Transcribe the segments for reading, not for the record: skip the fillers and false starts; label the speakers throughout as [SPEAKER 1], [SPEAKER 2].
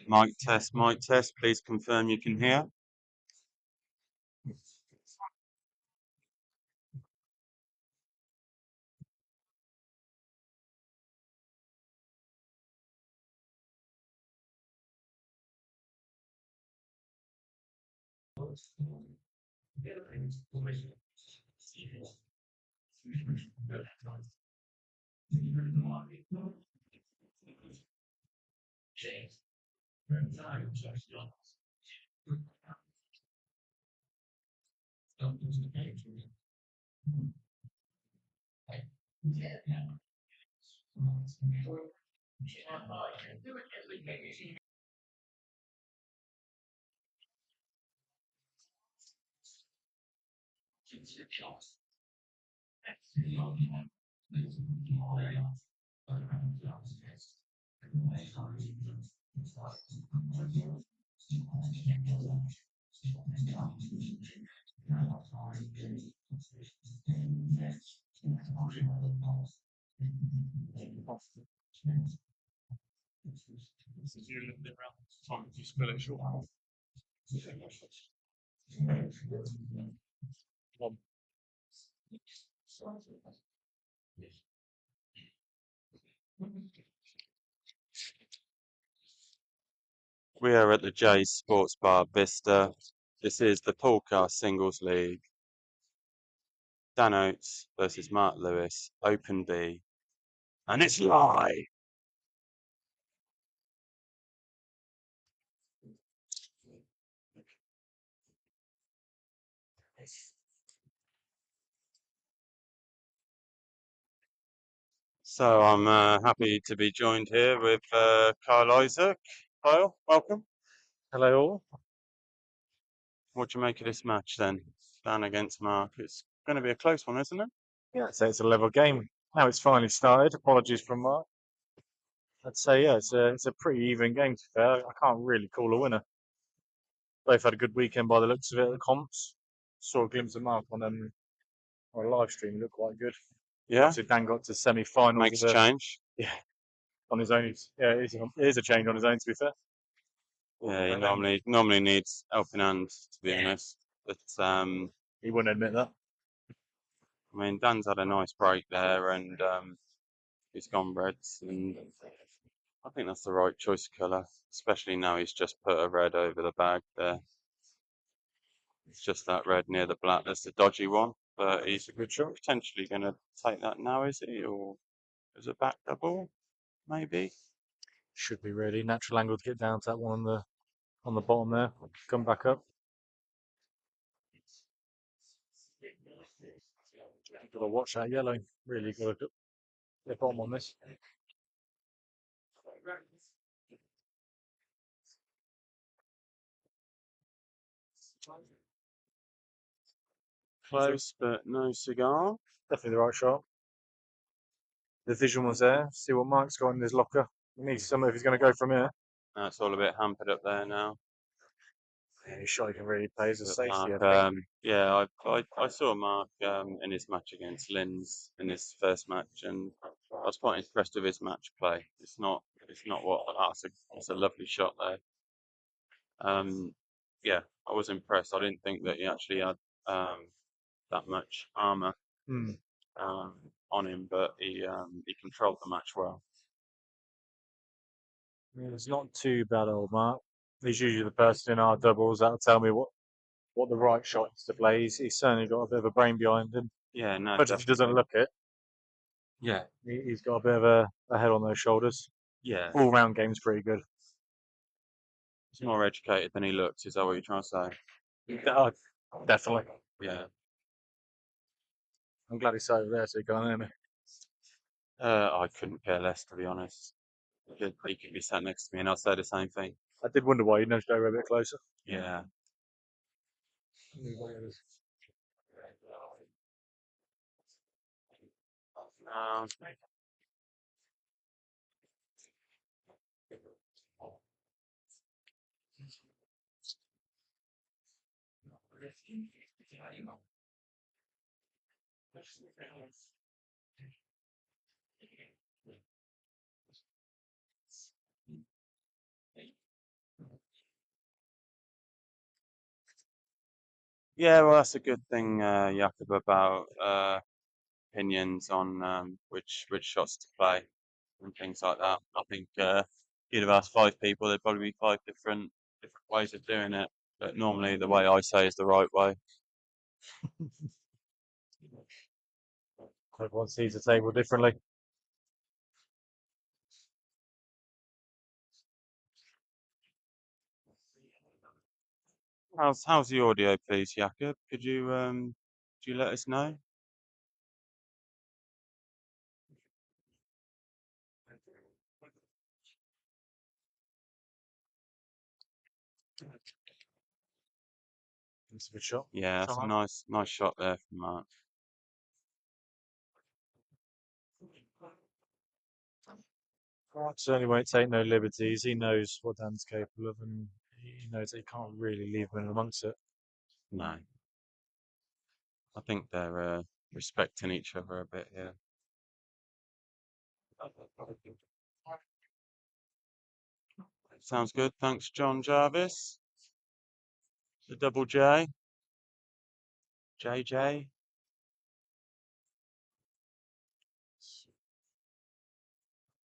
[SPEAKER 1] Mic test. Please confirm you can hear.
[SPEAKER 2] You spell it short.
[SPEAKER 1] We are at the Jay's Sports Bar Vista. This is the Poolcast Singles League. Dan Oates versus Mark Lewis, Open B. And it's live. So I'm happy to be joined here with Kyle Isaac. Kyle, welcome.
[SPEAKER 2] Hello all.
[SPEAKER 1] What do you make of this match then? Dan against Mark. It's going to be a close one, isn't it?
[SPEAKER 2] Yeah, I'd say it's a level game. Now it's finally started. Apologies from Mark. I'd say yeah, it's a pretty even game to be fair. I can't really call a winner. Both had a good weekend by the looks of it at the comps. Saw a glimpse of Mark on a live stream. He looked quite good.
[SPEAKER 1] Yeah.
[SPEAKER 2] So Dan got to semi-finals.
[SPEAKER 1] Makes a change.
[SPEAKER 2] Yeah, on his own. Yeah, it is a change on his own to be fair.
[SPEAKER 1] Yeah, he normally needs helping hand, to be honest. But
[SPEAKER 2] he wouldn't admit that.
[SPEAKER 1] I mean, Dan's had a nice break there, and he's gone reds, and I think that's the right choice of colour, especially now he's just put a red over the bag there. It's just that red near the black. That's the dodgy one, but he's potentially going to take that now, is he? Or is it back double? Maybe.
[SPEAKER 2] Should be really natural angle to get down to that one on the bottom there. Come back up. Got to watch that yellow. Really got to get bottom on this.
[SPEAKER 1] Close, but no cigar.
[SPEAKER 2] Definitely the right shot. The vision was there. See what Mike's got in his locker. He needs some if he's going to go from here.
[SPEAKER 1] It's all a bit hampered up there now.
[SPEAKER 2] Yeah, his shot he can really play as a safety.
[SPEAKER 1] Mark, yeah, I saw Mark in his match against Linz in his first match, and I was quite impressed with his match play. It's not what it's a lovely shot there. Yeah, I was impressed. I didn't think that he actually had that much armour on him, but he controlled the match well.
[SPEAKER 2] Yeah, it's not too bad, old Mark. He's usually the person in our doubles that'll tell me what the right shot is to play. He's certainly got a bit of a brain behind him.
[SPEAKER 1] Yeah, no,
[SPEAKER 2] but if he doesn't look it,
[SPEAKER 1] yeah,
[SPEAKER 2] he's got a bit of a head on those shoulders.
[SPEAKER 1] Yeah,
[SPEAKER 2] all round game's pretty good.
[SPEAKER 1] He's more educated than he looks. Is that what you're trying to say?
[SPEAKER 2] Definitely.
[SPEAKER 1] Yeah.
[SPEAKER 2] I'm glad he's over there so he can't hear me.
[SPEAKER 1] I couldn't care less, to be honest. He could be sat next to me and I'd say the same thing.
[SPEAKER 2] I did wonder why you nudged over a bit closer.
[SPEAKER 1] Yeah. Yeah, well, that's a good thing, Jakob, about opinions on which shots to play and things like that. I think you'd have asked 5 people, there'd probably be 5 different ways of doing it. But normally, the way I say is the right way.
[SPEAKER 2] Everyone sees the table differently.
[SPEAKER 1] How's the audio, please, Jakob? Could you let us know?
[SPEAKER 2] It's a good shot.
[SPEAKER 1] Yeah, that's a nice shot there from Mark.
[SPEAKER 2] Certainly won't take no liberties. He knows what Dan's capable of, and he knows that he can't really leave him in amongst it.
[SPEAKER 1] No, I think they're respecting each other a bit here. Sounds good. Thanks, John Jarvis. The double J. JJ.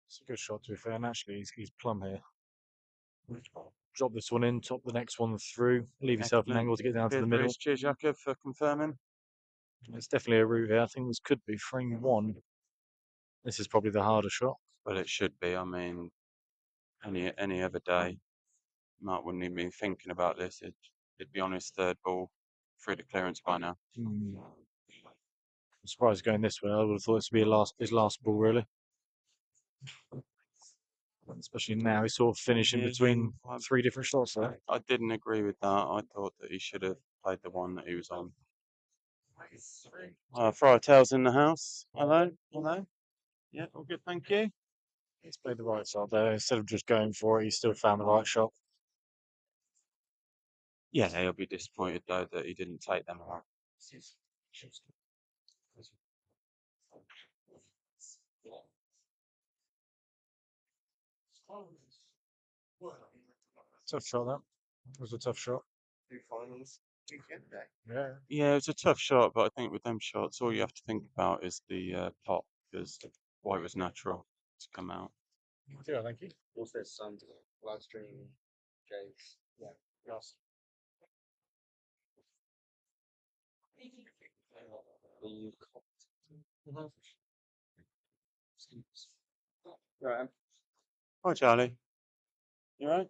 [SPEAKER 2] It's a good shot, to be fair, and actually he's plumb here. Drop this one in, top the next one through, leave yourself an
[SPEAKER 1] Excellent.
[SPEAKER 2] angle to get down to
[SPEAKER 1] Cheers,
[SPEAKER 2] the middle.
[SPEAKER 1] Bruce. Cheers, Jakob, for confirming.
[SPEAKER 2] It's definitely a route here. I think this could be frame one. This is probably the harder shot.
[SPEAKER 1] Well, it should be. I mean, any other day, Mark wouldn't even be thinking about this. It'd be on his third ball through the clearance by now.
[SPEAKER 2] I'm surprised going this way. I would have thought this would be his last ball, really. Especially now, he's sort of finishing between 3 different shots there.
[SPEAKER 1] I didn't agree with that. I thought that he should have played the one that he was on. Friartail's in the house. Hello. Yeah, all good, thank you.
[SPEAKER 2] He's played the right side there. Instead of just going for it, he still found the right shot.
[SPEAKER 1] Yeah, he'll be disappointed though that he didn't take them out.
[SPEAKER 2] Tough shot, that. It was a tough shot. Yeah.
[SPEAKER 1] Yeah, it's a tough shot, but I think with them shots, all you have to think about is the pop, because why it was natural to come out.
[SPEAKER 2] Yeah, thank you.
[SPEAKER 3] Also, some live stream James. Yeah. Yes. Right.
[SPEAKER 1] Hi, Charlie. You right?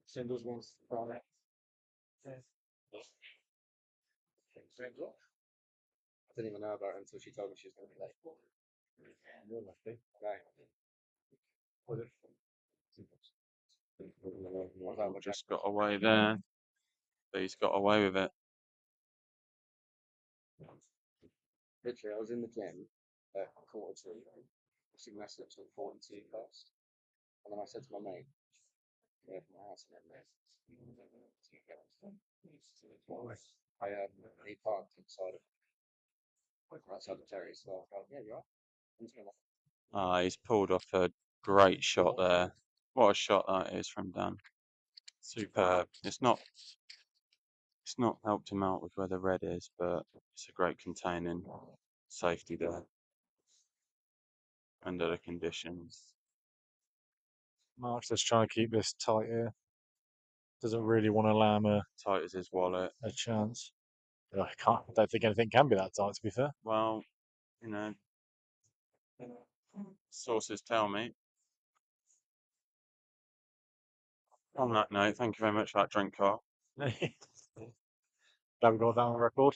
[SPEAKER 3] Singles ones from it. I didn't even know about it until she told me she was going to be late. You're lucky. Right.
[SPEAKER 1] Just got away there, but he's got away with it.
[SPEAKER 3] Literally, I was in the gym at 1:45, sitting next to 42 first. And then I said to my mate, yeah, from my house, and then he parked inside of outside the Terry's, so I was like, yeah, you're right.
[SPEAKER 1] He's pulled off a great shot there. What a shot that is from Dan. Superb. It's not helped him out with where the red is, but it's a great containing safety there under the conditions.
[SPEAKER 2] Mark's just trying to keep this tight here. Doesn't really want to allow him
[SPEAKER 1] Tight as his wallet.
[SPEAKER 2] a chance. I don't think anything can be that tight, to be fair.
[SPEAKER 1] Well, you know, sources tell me. On that note, thank you very much for that drink, Carl.
[SPEAKER 2] Glad we got that on record.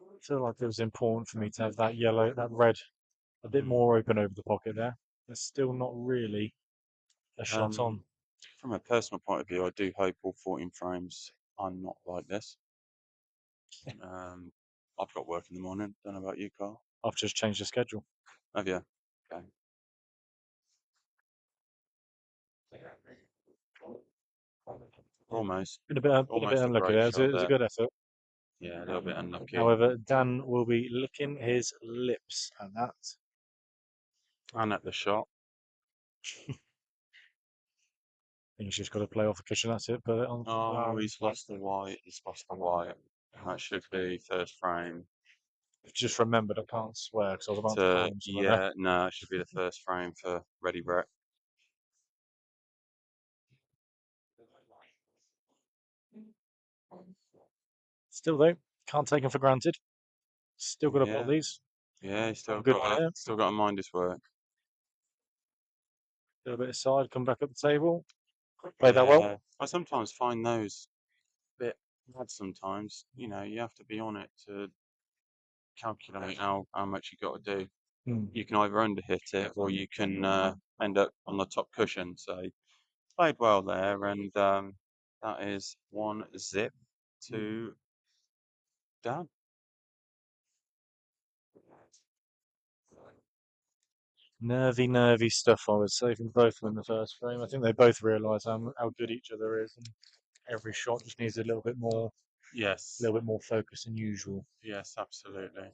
[SPEAKER 2] I feel like it was important for me to have that red, a bit more open over the pocket there. It's still not really a shot on.
[SPEAKER 1] From a personal point of view, I do hope all 14 frames are not like this. I've got work in the morning. Don't know about you, Carl.
[SPEAKER 2] I've just changed the schedule.
[SPEAKER 1] Have you? Okay. Almost.
[SPEAKER 2] Been a bit
[SPEAKER 1] Almost a
[SPEAKER 2] unlucky
[SPEAKER 1] great
[SPEAKER 2] there. It
[SPEAKER 1] shot
[SPEAKER 2] was a
[SPEAKER 1] there.
[SPEAKER 2] good effort.
[SPEAKER 1] Yeah, a little bit unlucky.
[SPEAKER 2] However, Dan will be licking his lips at that.
[SPEAKER 1] And at the shot.
[SPEAKER 2] I think he's just got to play off the cushion. That's it. But
[SPEAKER 1] Oh, he's lost the white. He's lost the white. That should be first frame.
[SPEAKER 2] just remembered I can't swear because I was about to call him something there.
[SPEAKER 1] Yeah, no, it should be the first frame for Ready Brett.
[SPEAKER 2] Still though, can't take him for granted. Still got to pot
[SPEAKER 1] Yeah.
[SPEAKER 2] these.
[SPEAKER 1] Yeah, he's still
[SPEAKER 2] Good
[SPEAKER 1] got
[SPEAKER 2] player.
[SPEAKER 1] still got to mind his work.
[SPEAKER 2] Do a bit of side, come back up the table. Play that well.
[SPEAKER 1] Yeah. I sometimes find those a bit bad sometimes. You know, you have to be on it to calculate how much you got to do. You can either underhit it or you can end up on the top cushion. So played well there, and that is 1-0 to Dan.
[SPEAKER 2] Nervy stuff, I would say, from both of them in the first frame. I think they both realise how good each other is, and every shot just needs a little bit more
[SPEAKER 1] Yes.
[SPEAKER 2] focus than usual.
[SPEAKER 1] Yes, absolutely.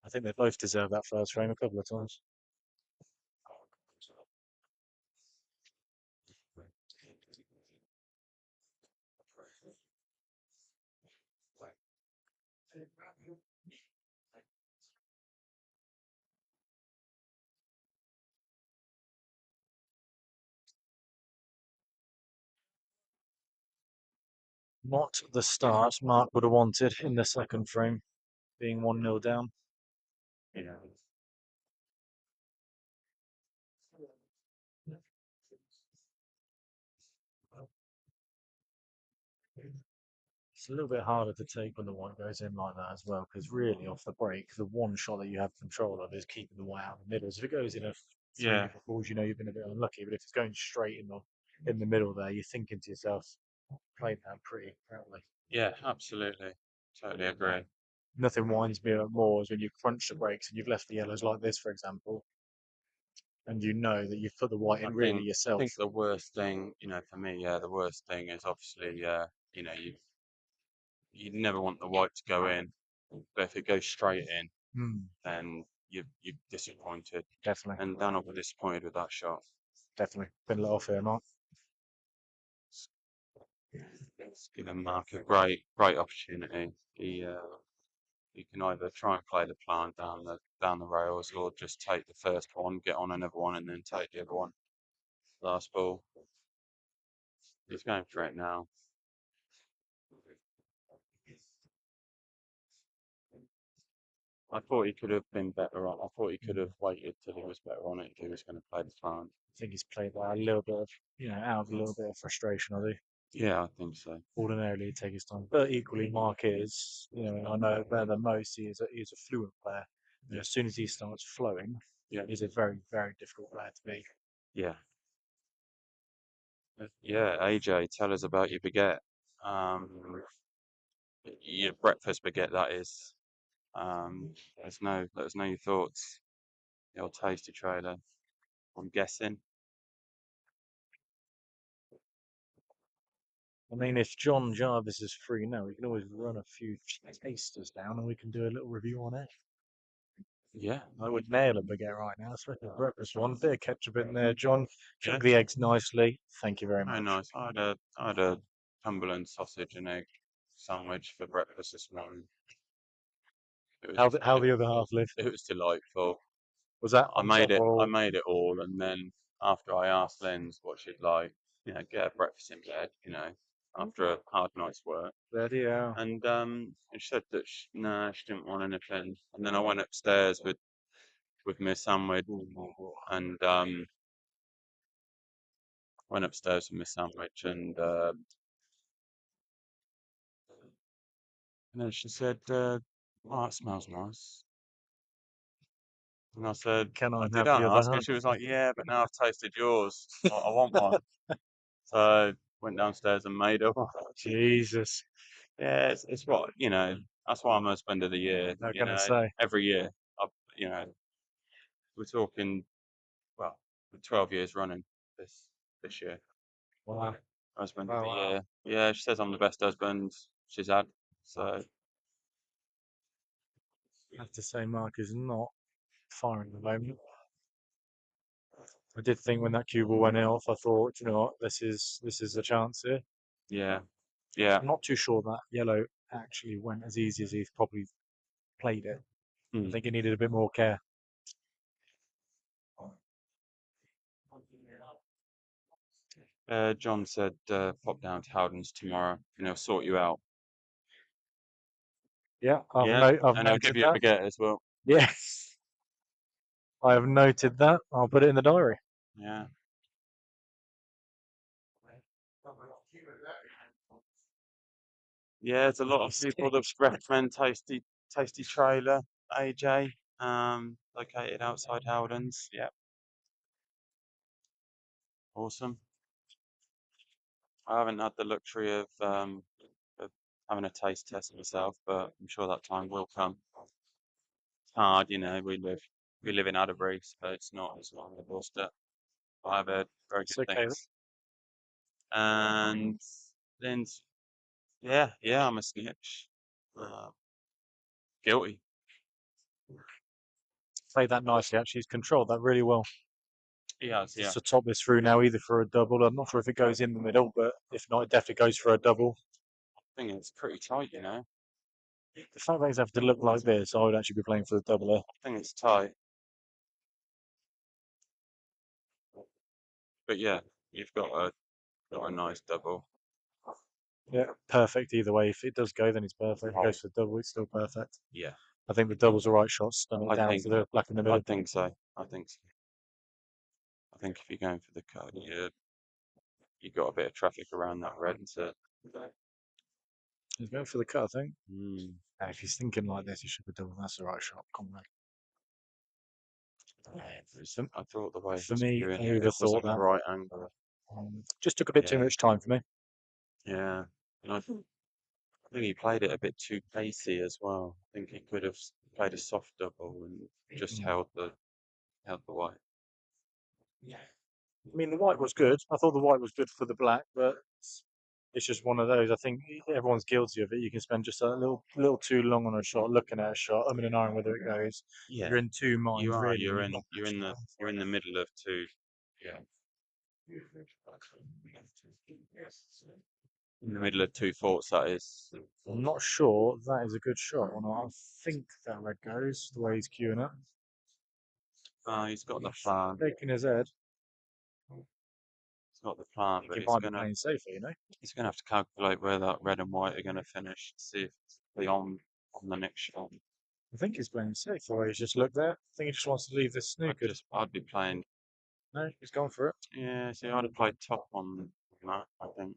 [SPEAKER 2] I think they both deserve that first frame a couple of times. Not the start Mark would have wanted in the second frame, being 1-0 down.
[SPEAKER 1] Yeah.
[SPEAKER 2] It's a little bit harder to take when the white goes in like that as well, because really off the break, the one shot that you have control of is keeping the white out in the middle. So if it goes in a three different balls, you know you've been a bit unlucky. But if it's going straight in the middle there, you're thinking to yourself, played that pretty proudly.
[SPEAKER 1] Yeah, absolutely. Totally agree.
[SPEAKER 2] Nothing winds me up more is when you crunch the breaks and you've left the yellows like this, for example, and you know that you've put the white in really
[SPEAKER 1] I
[SPEAKER 2] yourself.
[SPEAKER 1] think the worst thing, you know, for me, the worst thing is obviously, you know, you never want the white to go in, but if it goes straight in, then you're disappointed.
[SPEAKER 2] Definitely.
[SPEAKER 1] And Dan will be disappointed with that shot.
[SPEAKER 2] Definitely. Been let off here, Mark.
[SPEAKER 1] It's given Mark a great opportunity. He can either try and play the plan down the rails or just take the first one, get on another one, and then take the other one. Last ball. He's going for it now. I thought he could have been better on. I thought he could have waited till he was better on it if he was going to play the plan.
[SPEAKER 2] I think he's played that a little bit of, out of a little bit of frustration, I do.
[SPEAKER 1] Yeah, I think so.
[SPEAKER 2] Ordinarily, he'd take his time. But equally, Mark is, I know better than most, he's a fluent player. And as soon as he starts flowing, he's a very, very difficult player to beat.
[SPEAKER 1] Yeah. Yeah, AJ, tell us about your baguette. Your breakfast baguette, that is. Let us know your thoughts. Your tasty trailer. I'm guessing.
[SPEAKER 2] I mean, if John Jarvis is free now, we can always run a few tasters down and we can do a little review on it.
[SPEAKER 1] Yeah.
[SPEAKER 2] I would nail a baguette right now, especially a breakfast one. Bit of ketchup in there, John. Cook the eggs nicely. Thank you very much.
[SPEAKER 1] Very nice. I had a Cumberland sausage and egg sandwich for breakfast this morning.
[SPEAKER 2] How the other half live?
[SPEAKER 1] It was delightful.
[SPEAKER 2] Was that
[SPEAKER 1] I
[SPEAKER 2] on
[SPEAKER 1] made
[SPEAKER 2] top
[SPEAKER 1] it.
[SPEAKER 2] or
[SPEAKER 1] I made it all, and then after I asked Linz what she'd like, get a breakfast in bed, after a hard night's work.
[SPEAKER 2] bloody hell.
[SPEAKER 1] And she said that she didn't want anything. And then I went upstairs with my sandwich, and went upstairs with my sandwich, and then she said, "Oh, that smells nice." And I said,
[SPEAKER 2] Can I
[SPEAKER 1] did
[SPEAKER 2] have the other
[SPEAKER 1] ask, and
[SPEAKER 2] half?
[SPEAKER 1] she was like, "Yeah, but now I've tasted yours. I want one." So went downstairs and made her one.
[SPEAKER 2] Jesus.
[SPEAKER 1] Yeah, it's what That's why I'm husband of the year.
[SPEAKER 2] How can I say?
[SPEAKER 1] Every year, I, we're talking. Well, 12 years running this year.
[SPEAKER 2] Wow.
[SPEAKER 1] Husband
[SPEAKER 2] Oh,
[SPEAKER 1] of the
[SPEAKER 2] wow.
[SPEAKER 1] year. Yeah, she says I'm the best husband she's had. So
[SPEAKER 2] I have to say, Mark is not firing at the moment. I did think when that cue ball went off, I thought, you know what, this is a chance here.
[SPEAKER 1] yeah.
[SPEAKER 2] I'm not too sure that yellow actually went as easy as he's probably played it. I
[SPEAKER 1] Hmm.
[SPEAKER 2] think it needed a bit more care.
[SPEAKER 1] John said pop down to Howden's tomorrow and he'll sort you out.
[SPEAKER 2] Yeah, I've
[SPEAKER 1] Yeah, and I'll
[SPEAKER 2] noted
[SPEAKER 1] give you a
[SPEAKER 2] that.
[SPEAKER 1] baguette as well.
[SPEAKER 2] Yes, I have noted that. I'll put it in the diary.
[SPEAKER 1] Yeah. Yeah, there's a lot of people that recommend Tasty Trailer, AJ, located outside Howden's. Yep. Awesome. I haven't had the luxury of having a taste test myself, but I'm sure that time will come. It's hard, you know, we live in Atterbury, so it's not on the doorstep. I've heard very
[SPEAKER 2] It's
[SPEAKER 1] good
[SPEAKER 2] okay.
[SPEAKER 1] things. And then yeah, I'm a snitch. Guilty.
[SPEAKER 2] Played that nicely, actually. He's controlled that really well.
[SPEAKER 1] He has, yeah.
[SPEAKER 2] Just to top this through now, either for a double. I'm not sure if it goes in the middle, but if not, it definitely goes for a double.
[SPEAKER 1] I think it's pretty tight, you know.
[SPEAKER 2] The fact that he's have to look like this, I would actually be playing for the double here.
[SPEAKER 1] I think it's tight. But yeah, you've got a nice double.
[SPEAKER 2] Yeah, perfect either way. If it does go, then it's perfect. If it goes for the double, it's still perfect.
[SPEAKER 1] Yeah,
[SPEAKER 2] I think the double's the right shot. Stun it
[SPEAKER 1] I
[SPEAKER 2] down
[SPEAKER 1] think
[SPEAKER 2] to the black in the middle.
[SPEAKER 1] I think so. I think so. I think if you're going for the cut, you got a bit of traffic around that red, so
[SPEAKER 2] He's going for the cut, I think.
[SPEAKER 1] mm,
[SPEAKER 2] And if he's thinking like this, he should be double. That's the right shot. Come on.
[SPEAKER 1] I thought the way
[SPEAKER 2] For
[SPEAKER 1] he's
[SPEAKER 2] me,
[SPEAKER 1] viewing
[SPEAKER 2] I
[SPEAKER 1] it
[SPEAKER 2] overthought
[SPEAKER 1] wasn't the
[SPEAKER 2] that.
[SPEAKER 1] right angle.
[SPEAKER 2] Just took a bit too
[SPEAKER 1] Yeah,
[SPEAKER 2] much time for me.
[SPEAKER 1] yeah. And I think he played it a bit too pacey as well. I think he could have played a soft double and just held the white.
[SPEAKER 2] I mean, the white was good. I thought the white was good for the black, but it's just one of those. I think everyone's guilty of it. You can spend just a little too long on a shot, looking at a shot, umming and ahhing whether it goes.
[SPEAKER 1] Yeah,
[SPEAKER 2] You're in two minds,
[SPEAKER 1] you are.
[SPEAKER 2] really. when
[SPEAKER 1] You're in the middle of two. Yeah. In the middle of two thoughts, that is.
[SPEAKER 2] I'm not sure that is a good shot or not. I think that red goes the way he's queuing it.
[SPEAKER 1] He's got the plan.
[SPEAKER 2] Shaking his head.
[SPEAKER 1] He's got the plan, but
[SPEAKER 2] He might be playing safer, you know.
[SPEAKER 1] he's gonna have to calculate where that red and white are gonna finish. See if they're on the next shot.
[SPEAKER 2] I think he's playing safe the way he's just looked there. I think he just wants to leave this snookered.
[SPEAKER 1] I'd be playing.
[SPEAKER 2] No, he's gone for it.
[SPEAKER 1] Yeah, see, I'd have played top on that. I think.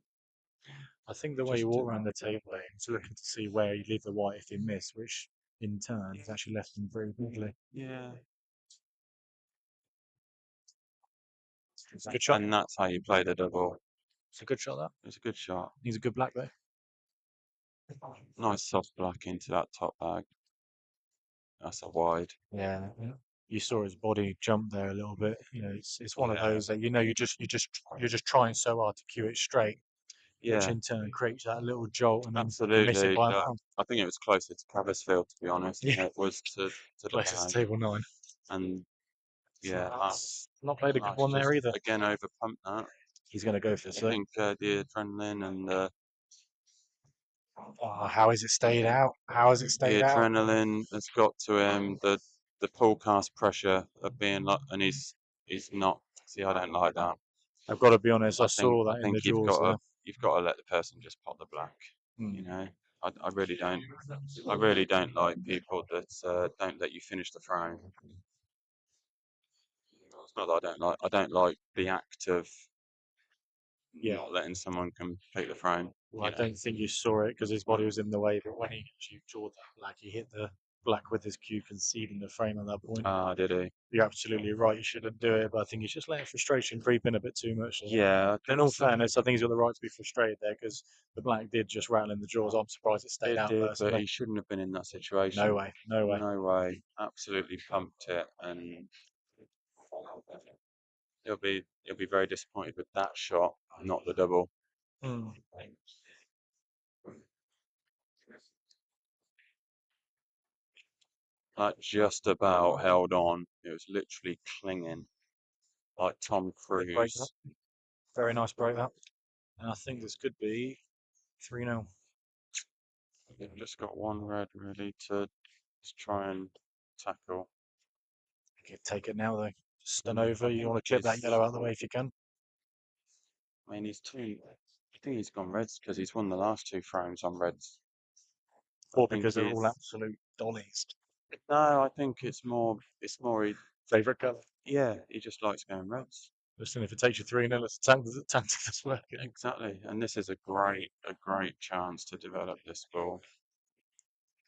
[SPEAKER 2] I think the way you walk around the table there, he's looking to see where you leave the white if you miss, which in turn has actually left him very badly.
[SPEAKER 1] Yeah.
[SPEAKER 2] It's a good shot.
[SPEAKER 1] And that's how you play the double.
[SPEAKER 2] It's a good shot, that.
[SPEAKER 1] It's a good shot.
[SPEAKER 2] He's a good black, though.
[SPEAKER 1] Nice soft black into that top bag. That's a wide.
[SPEAKER 2] Yeah. You saw his body jump there a little bit. You know, it's one of
[SPEAKER 1] Yeah.
[SPEAKER 2] those that you're just trying so hard to cue it straight, which
[SPEAKER 1] Yeah,
[SPEAKER 2] in turn creates that little jolt, and then you miss it
[SPEAKER 1] absolutely.
[SPEAKER 2] by a pound.
[SPEAKER 1] I think it was closer to Cabersfield, to be honest, than
[SPEAKER 2] Yeah,
[SPEAKER 1] it was to the
[SPEAKER 2] closest to
[SPEAKER 1] bag.
[SPEAKER 2] table 9.
[SPEAKER 1] And yeah,
[SPEAKER 2] Not played a good one there either.
[SPEAKER 1] Again, overpumped that.
[SPEAKER 2] He's going to go for
[SPEAKER 1] I
[SPEAKER 2] this.
[SPEAKER 1] think the adrenaline and
[SPEAKER 2] Oh, how has it stayed out? How has it
[SPEAKER 1] the
[SPEAKER 2] stayed out?
[SPEAKER 1] adrenaline has got to him. The Poolcast pressure of being like, and he's not. See, I don't like that.
[SPEAKER 2] I've got to be honest. I saw
[SPEAKER 1] I
[SPEAKER 2] that in
[SPEAKER 1] think
[SPEAKER 2] the jaws there.
[SPEAKER 1] you've got to let the person just pot the black. You know, I really don't. I really don't like people that don't let you finish the frame. It's not that I don't like. I don't like the act of not letting someone complete the frame.
[SPEAKER 2] Well, I don't think you saw it because his body was in the way, but when he actually drawed that black, he hit the black with his cue, conceding the frame at that point.
[SPEAKER 1] Ah, did he?
[SPEAKER 2] You're absolutely right. You shouldn't do it, but I think he's just letting frustration creep in a bit too much.
[SPEAKER 1] Yeah.
[SPEAKER 2] In all fairness, I think he's got the right to be frustrated there because the black did just rattle in the jaws. I'm surprised it stayed
[SPEAKER 1] It
[SPEAKER 2] out
[SPEAKER 1] did, but
[SPEAKER 2] personally.
[SPEAKER 1] he shouldn't have been in that situation.
[SPEAKER 2] No way, no way.
[SPEAKER 1] No way. Absolutely pumped it, and he'll be very disappointed with that shot, not the double.
[SPEAKER 2] Mm.
[SPEAKER 1] Like just about held on. It was literally clinging, like Tom
[SPEAKER 2] Good break
[SPEAKER 1] Cruise.
[SPEAKER 2] that. Very nice break that. And I think this could be 3-0.
[SPEAKER 1] They've just got one red really to just try and tackle.
[SPEAKER 2] Take it now though. Stun
[SPEAKER 1] I
[SPEAKER 2] over. You
[SPEAKER 1] think
[SPEAKER 2] want to clip that
[SPEAKER 1] it's-
[SPEAKER 2] yellow out of the way if you can.
[SPEAKER 1] I mean, I think he's gone reds because he's won the last 2 frames on reds.
[SPEAKER 2] Or
[SPEAKER 1] think
[SPEAKER 2] because they're all
[SPEAKER 1] he's-
[SPEAKER 2] absolute dollies.
[SPEAKER 1] No, I think it's more he,
[SPEAKER 2] Favourite colour.
[SPEAKER 1] yeah, he just likes going reds.
[SPEAKER 2] Listen, if it takes you 3-0, it's a tactic that's working.
[SPEAKER 1] Exactly, and this is a great chance to develop this ball.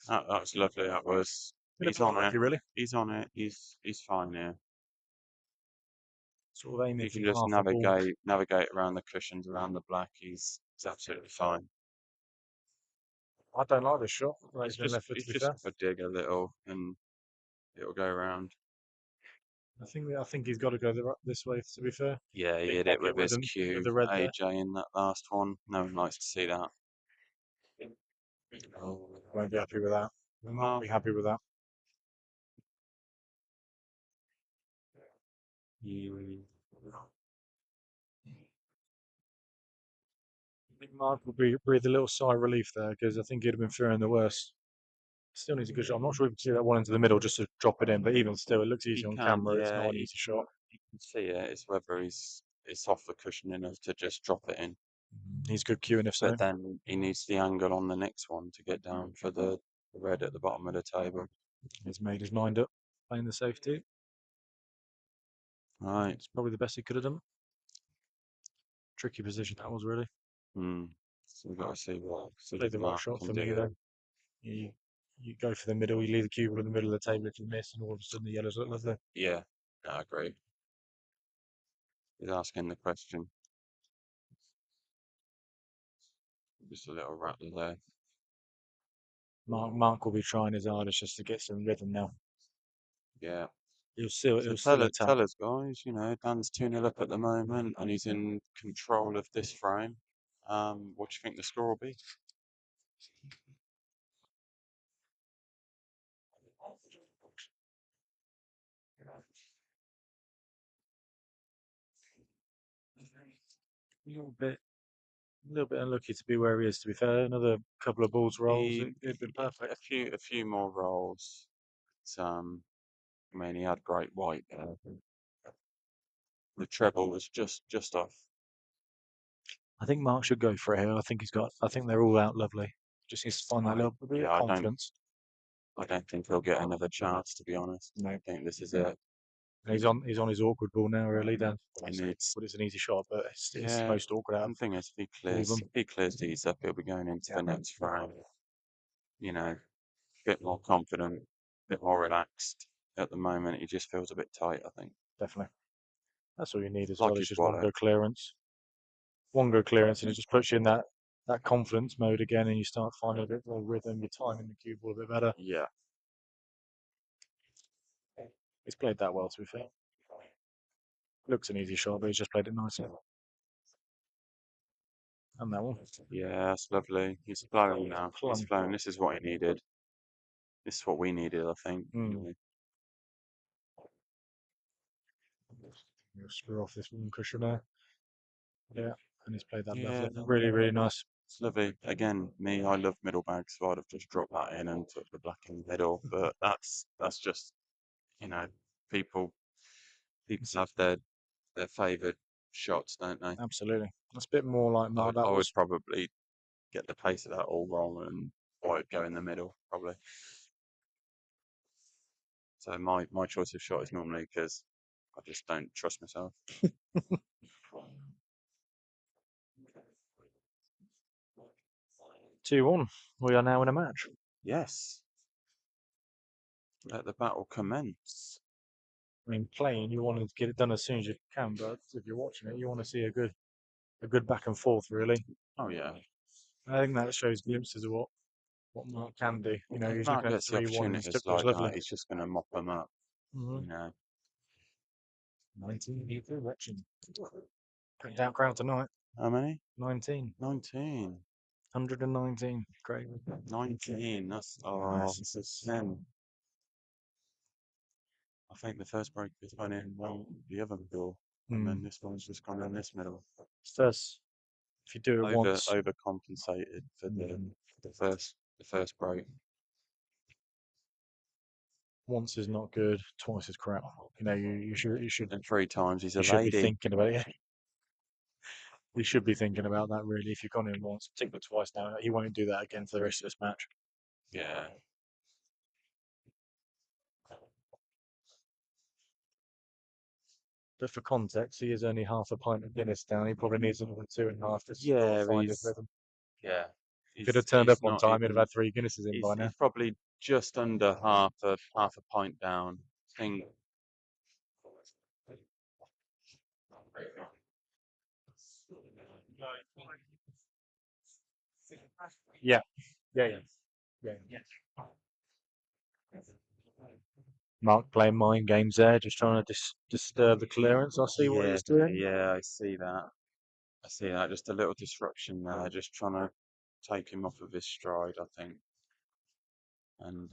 [SPEAKER 1] That was lovely. That was. He's on it.
[SPEAKER 2] Really.
[SPEAKER 1] He's on it. He's fine here.
[SPEAKER 2] Sort of aiming
[SPEAKER 1] He
[SPEAKER 2] for
[SPEAKER 1] can just
[SPEAKER 2] half the ball.
[SPEAKER 1] navigate around the cushions, around the black. He's absolutely fine.
[SPEAKER 2] I don't like this shot. Right,
[SPEAKER 1] He's
[SPEAKER 2] been left foot,
[SPEAKER 1] he's
[SPEAKER 2] to be
[SPEAKER 1] just
[SPEAKER 2] fair.
[SPEAKER 1] got to dig a little, and it'll go around.
[SPEAKER 2] I think he's got to go this way, to be fair.
[SPEAKER 1] Yeah, he
[SPEAKER 2] Big
[SPEAKER 1] hit it
[SPEAKER 2] pocket
[SPEAKER 1] with his
[SPEAKER 2] with
[SPEAKER 1] cue,
[SPEAKER 2] the red there.
[SPEAKER 1] AJ in that last one. No one likes to see that.
[SPEAKER 2] Won't be happy with that. We won't be happy with that. I think Mark will breathe a little sigh of relief there because I think he'd have been fearing the worst. Still needs a good shot. I'm not sure if you can see that one into the middle just to drop it in, but even still, it looks easy on camera. It's not an easy shot.
[SPEAKER 1] You can see it. It's whether it's off the cushion enough to just drop it in.
[SPEAKER 2] He's good cueing if so.
[SPEAKER 1] But then he needs the angle on the next one to get down for the red at the bottom of the table.
[SPEAKER 2] He's made his mind up, playing the safety.
[SPEAKER 1] Right.
[SPEAKER 2] It's probably the best he could have done. Tricky position that was really.
[SPEAKER 1] So we've got to see what
[SPEAKER 2] Played the right
[SPEAKER 1] Mark
[SPEAKER 2] shot
[SPEAKER 1] can
[SPEAKER 2] for
[SPEAKER 1] do
[SPEAKER 2] me
[SPEAKER 1] here.
[SPEAKER 2] though. You go for the middle, you leave the cue ball in the middle of the table if you miss, and all of a sudden the yellows look lovely.
[SPEAKER 1] Yeah, I agree. He's asking the question. Just a little rattle there.
[SPEAKER 2] Mark will be trying his hardest just to get some rhythm now.
[SPEAKER 1] Yeah.
[SPEAKER 2] He'll still attack.
[SPEAKER 1] Tell us, guys. You know, Dan's 2-0 up at the moment, and he's in control of this frame. What do you think the score will be?
[SPEAKER 2] A little bit unlucky to be where he is. To be fair, another couple of balls rolls, it'd been perfect.
[SPEAKER 1] A few more rolls. I mean, he had great white there. The treble was just off.
[SPEAKER 2] I think Mark should go for it here. I think they're all out lovely. Just needs to find that little bit of confidence.
[SPEAKER 1] I don't think he'll get another chance, to be honest.
[SPEAKER 2] No.
[SPEAKER 1] I think this is it.
[SPEAKER 2] He's on his awkward ball now, really, Dan.
[SPEAKER 1] He needs.
[SPEAKER 2] But it's an easy shot, but it's
[SPEAKER 1] Yeah.
[SPEAKER 2] the most awkward out
[SPEAKER 1] The
[SPEAKER 2] of
[SPEAKER 1] thing is, if
[SPEAKER 2] all of them.
[SPEAKER 1] he clears these up, he'll be going into the next frame. You know, a bit more confident, a bit more relaxed. At the moment, he just feels a bit tight, I think.
[SPEAKER 2] Definitely. That's all you need as
[SPEAKER 1] Like
[SPEAKER 2] well.
[SPEAKER 1] his
[SPEAKER 2] It's just
[SPEAKER 1] wallet.
[SPEAKER 2] one good clearance. One good clearance, and it just puts you in that confidence mode again, and you start finding a bit more rhythm. Your timing the cue ball a bit better.
[SPEAKER 1] Yeah.
[SPEAKER 2] He's played that well, to be fair. Looks an easy shot, but he's just played it nicely. And that one.
[SPEAKER 1] Yeah, that's lovely. He's flowing now. He's flowing. This is what he needed. This is what we needed, I think.
[SPEAKER 2] You'll screw off this one cushion there. Yeah, and he's played that lovely. Really, really nice.
[SPEAKER 1] It's lovely. Again, I love middle bags, so I'd have just dropped that in and took the black in the middle. But that's just, you know, people have their favoured shots, don't they?
[SPEAKER 2] Absolutely. That's a bit more like Mark.
[SPEAKER 1] I would probably get the pace of that all wrong, and I would go in the middle probably. So my choice of shot is normally because I just don't trust myself.
[SPEAKER 2] 2-1. We are now in a match.
[SPEAKER 1] Yes. Let the battle commence.
[SPEAKER 2] I mean, playing, you want to get it done as soon as you can, but if you're watching it, you want to see a good back and forth, really.
[SPEAKER 1] Oh yeah.
[SPEAKER 2] I think that shows glimpses of what Mark can do. You know, he's
[SPEAKER 1] Mark
[SPEAKER 2] looking at
[SPEAKER 1] gets the
[SPEAKER 2] 3-1 and
[SPEAKER 1] opportunities
[SPEAKER 2] lovely.
[SPEAKER 1] that, he's just going to mop them up. You know.
[SPEAKER 2] 19 Heathrow Wretched. Putting down crowd tonight.
[SPEAKER 1] How many?
[SPEAKER 2] 19.
[SPEAKER 1] 19.
[SPEAKER 2] 119. Great.
[SPEAKER 1] 19. That's
[SPEAKER 2] Nice.
[SPEAKER 1] this is 10. I think the first break is gone in the other door, and then this one's just gone in this middle.
[SPEAKER 2] First, if you do it once,
[SPEAKER 1] Overcompensated for the first break.
[SPEAKER 2] once is not good, twice is crap. You know, you should
[SPEAKER 1] And 3 times he's a
[SPEAKER 2] you should be
[SPEAKER 1] lady.
[SPEAKER 2] thinking about it. You should be thinking about that really. If you've gone in once, tick it twice now. He won't do that again for the rest of this match.
[SPEAKER 1] Yeah.
[SPEAKER 2] But for context, he is only half a pint of Guinness down. He probably needs another 2.5 to
[SPEAKER 1] Yeah,
[SPEAKER 2] find his rhythm.
[SPEAKER 1] yeah.
[SPEAKER 2] If he'd have turned up on
[SPEAKER 1] not
[SPEAKER 2] time, he'd have
[SPEAKER 1] even-
[SPEAKER 2] had 3 Guinnesses in by now.
[SPEAKER 1] He's probably just under half a pint down. I think.
[SPEAKER 2] Yeah. Mark playing mind games there, just trying to disturb the clearance. I see what he's doing.
[SPEAKER 1] Yeah, I see that. Just a little disruption there, just trying to take him off of his stride, I think. And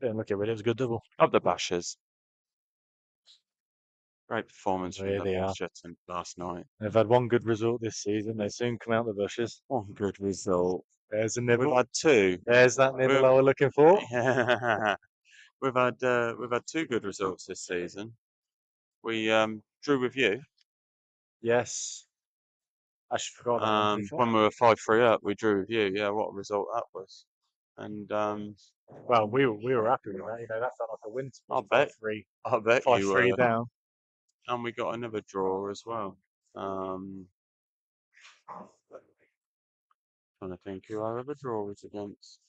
[SPEAKER 2] Yeah, look at it. It was a good double.
[SPEAKER 1] of the Bashers. Great performance from
[SPEAKER 2] There
[SPEAKER 1] the
[SPEAKER 2] they are.
[SPEAKER 1] Bashers last night.
[SPEAKER 2] They've had one good result this season. They soon come out the bushes.
[SPEAKER 1] One good result.
[SPEAKER 2] There's a
[SPEAKER 1] We've
[SPEAKER 2] nibble.
[SPEAKER 1] had 2.
[SPEAKER 2] There's that nibble
[SPEAKER 1] We've-
[SPEAKER 2] I was looking for.
[SPEAKER 1] We've had 2 good results this season. We drew with you.
[SPEAKER 2] Yes. I should forgot that one. To be fair.
[SPEAKER 1] When we were 5-3 up, we drew with you. Yeah, what a result that was. And
[SPEAKER 2] Well, we were happy with that. You know, that felt like a win.
[SPEAKER 1] I bet
[SPEAKER 2] 5-3.
[SPEAKER 1] I bet you
[SPEAKER 2] 5-3
[SPEAKER 1] were.
[SPEAKER 2] down.
[SPEAKER 1] And we got another draw as well. Trying to think who our other draw was against.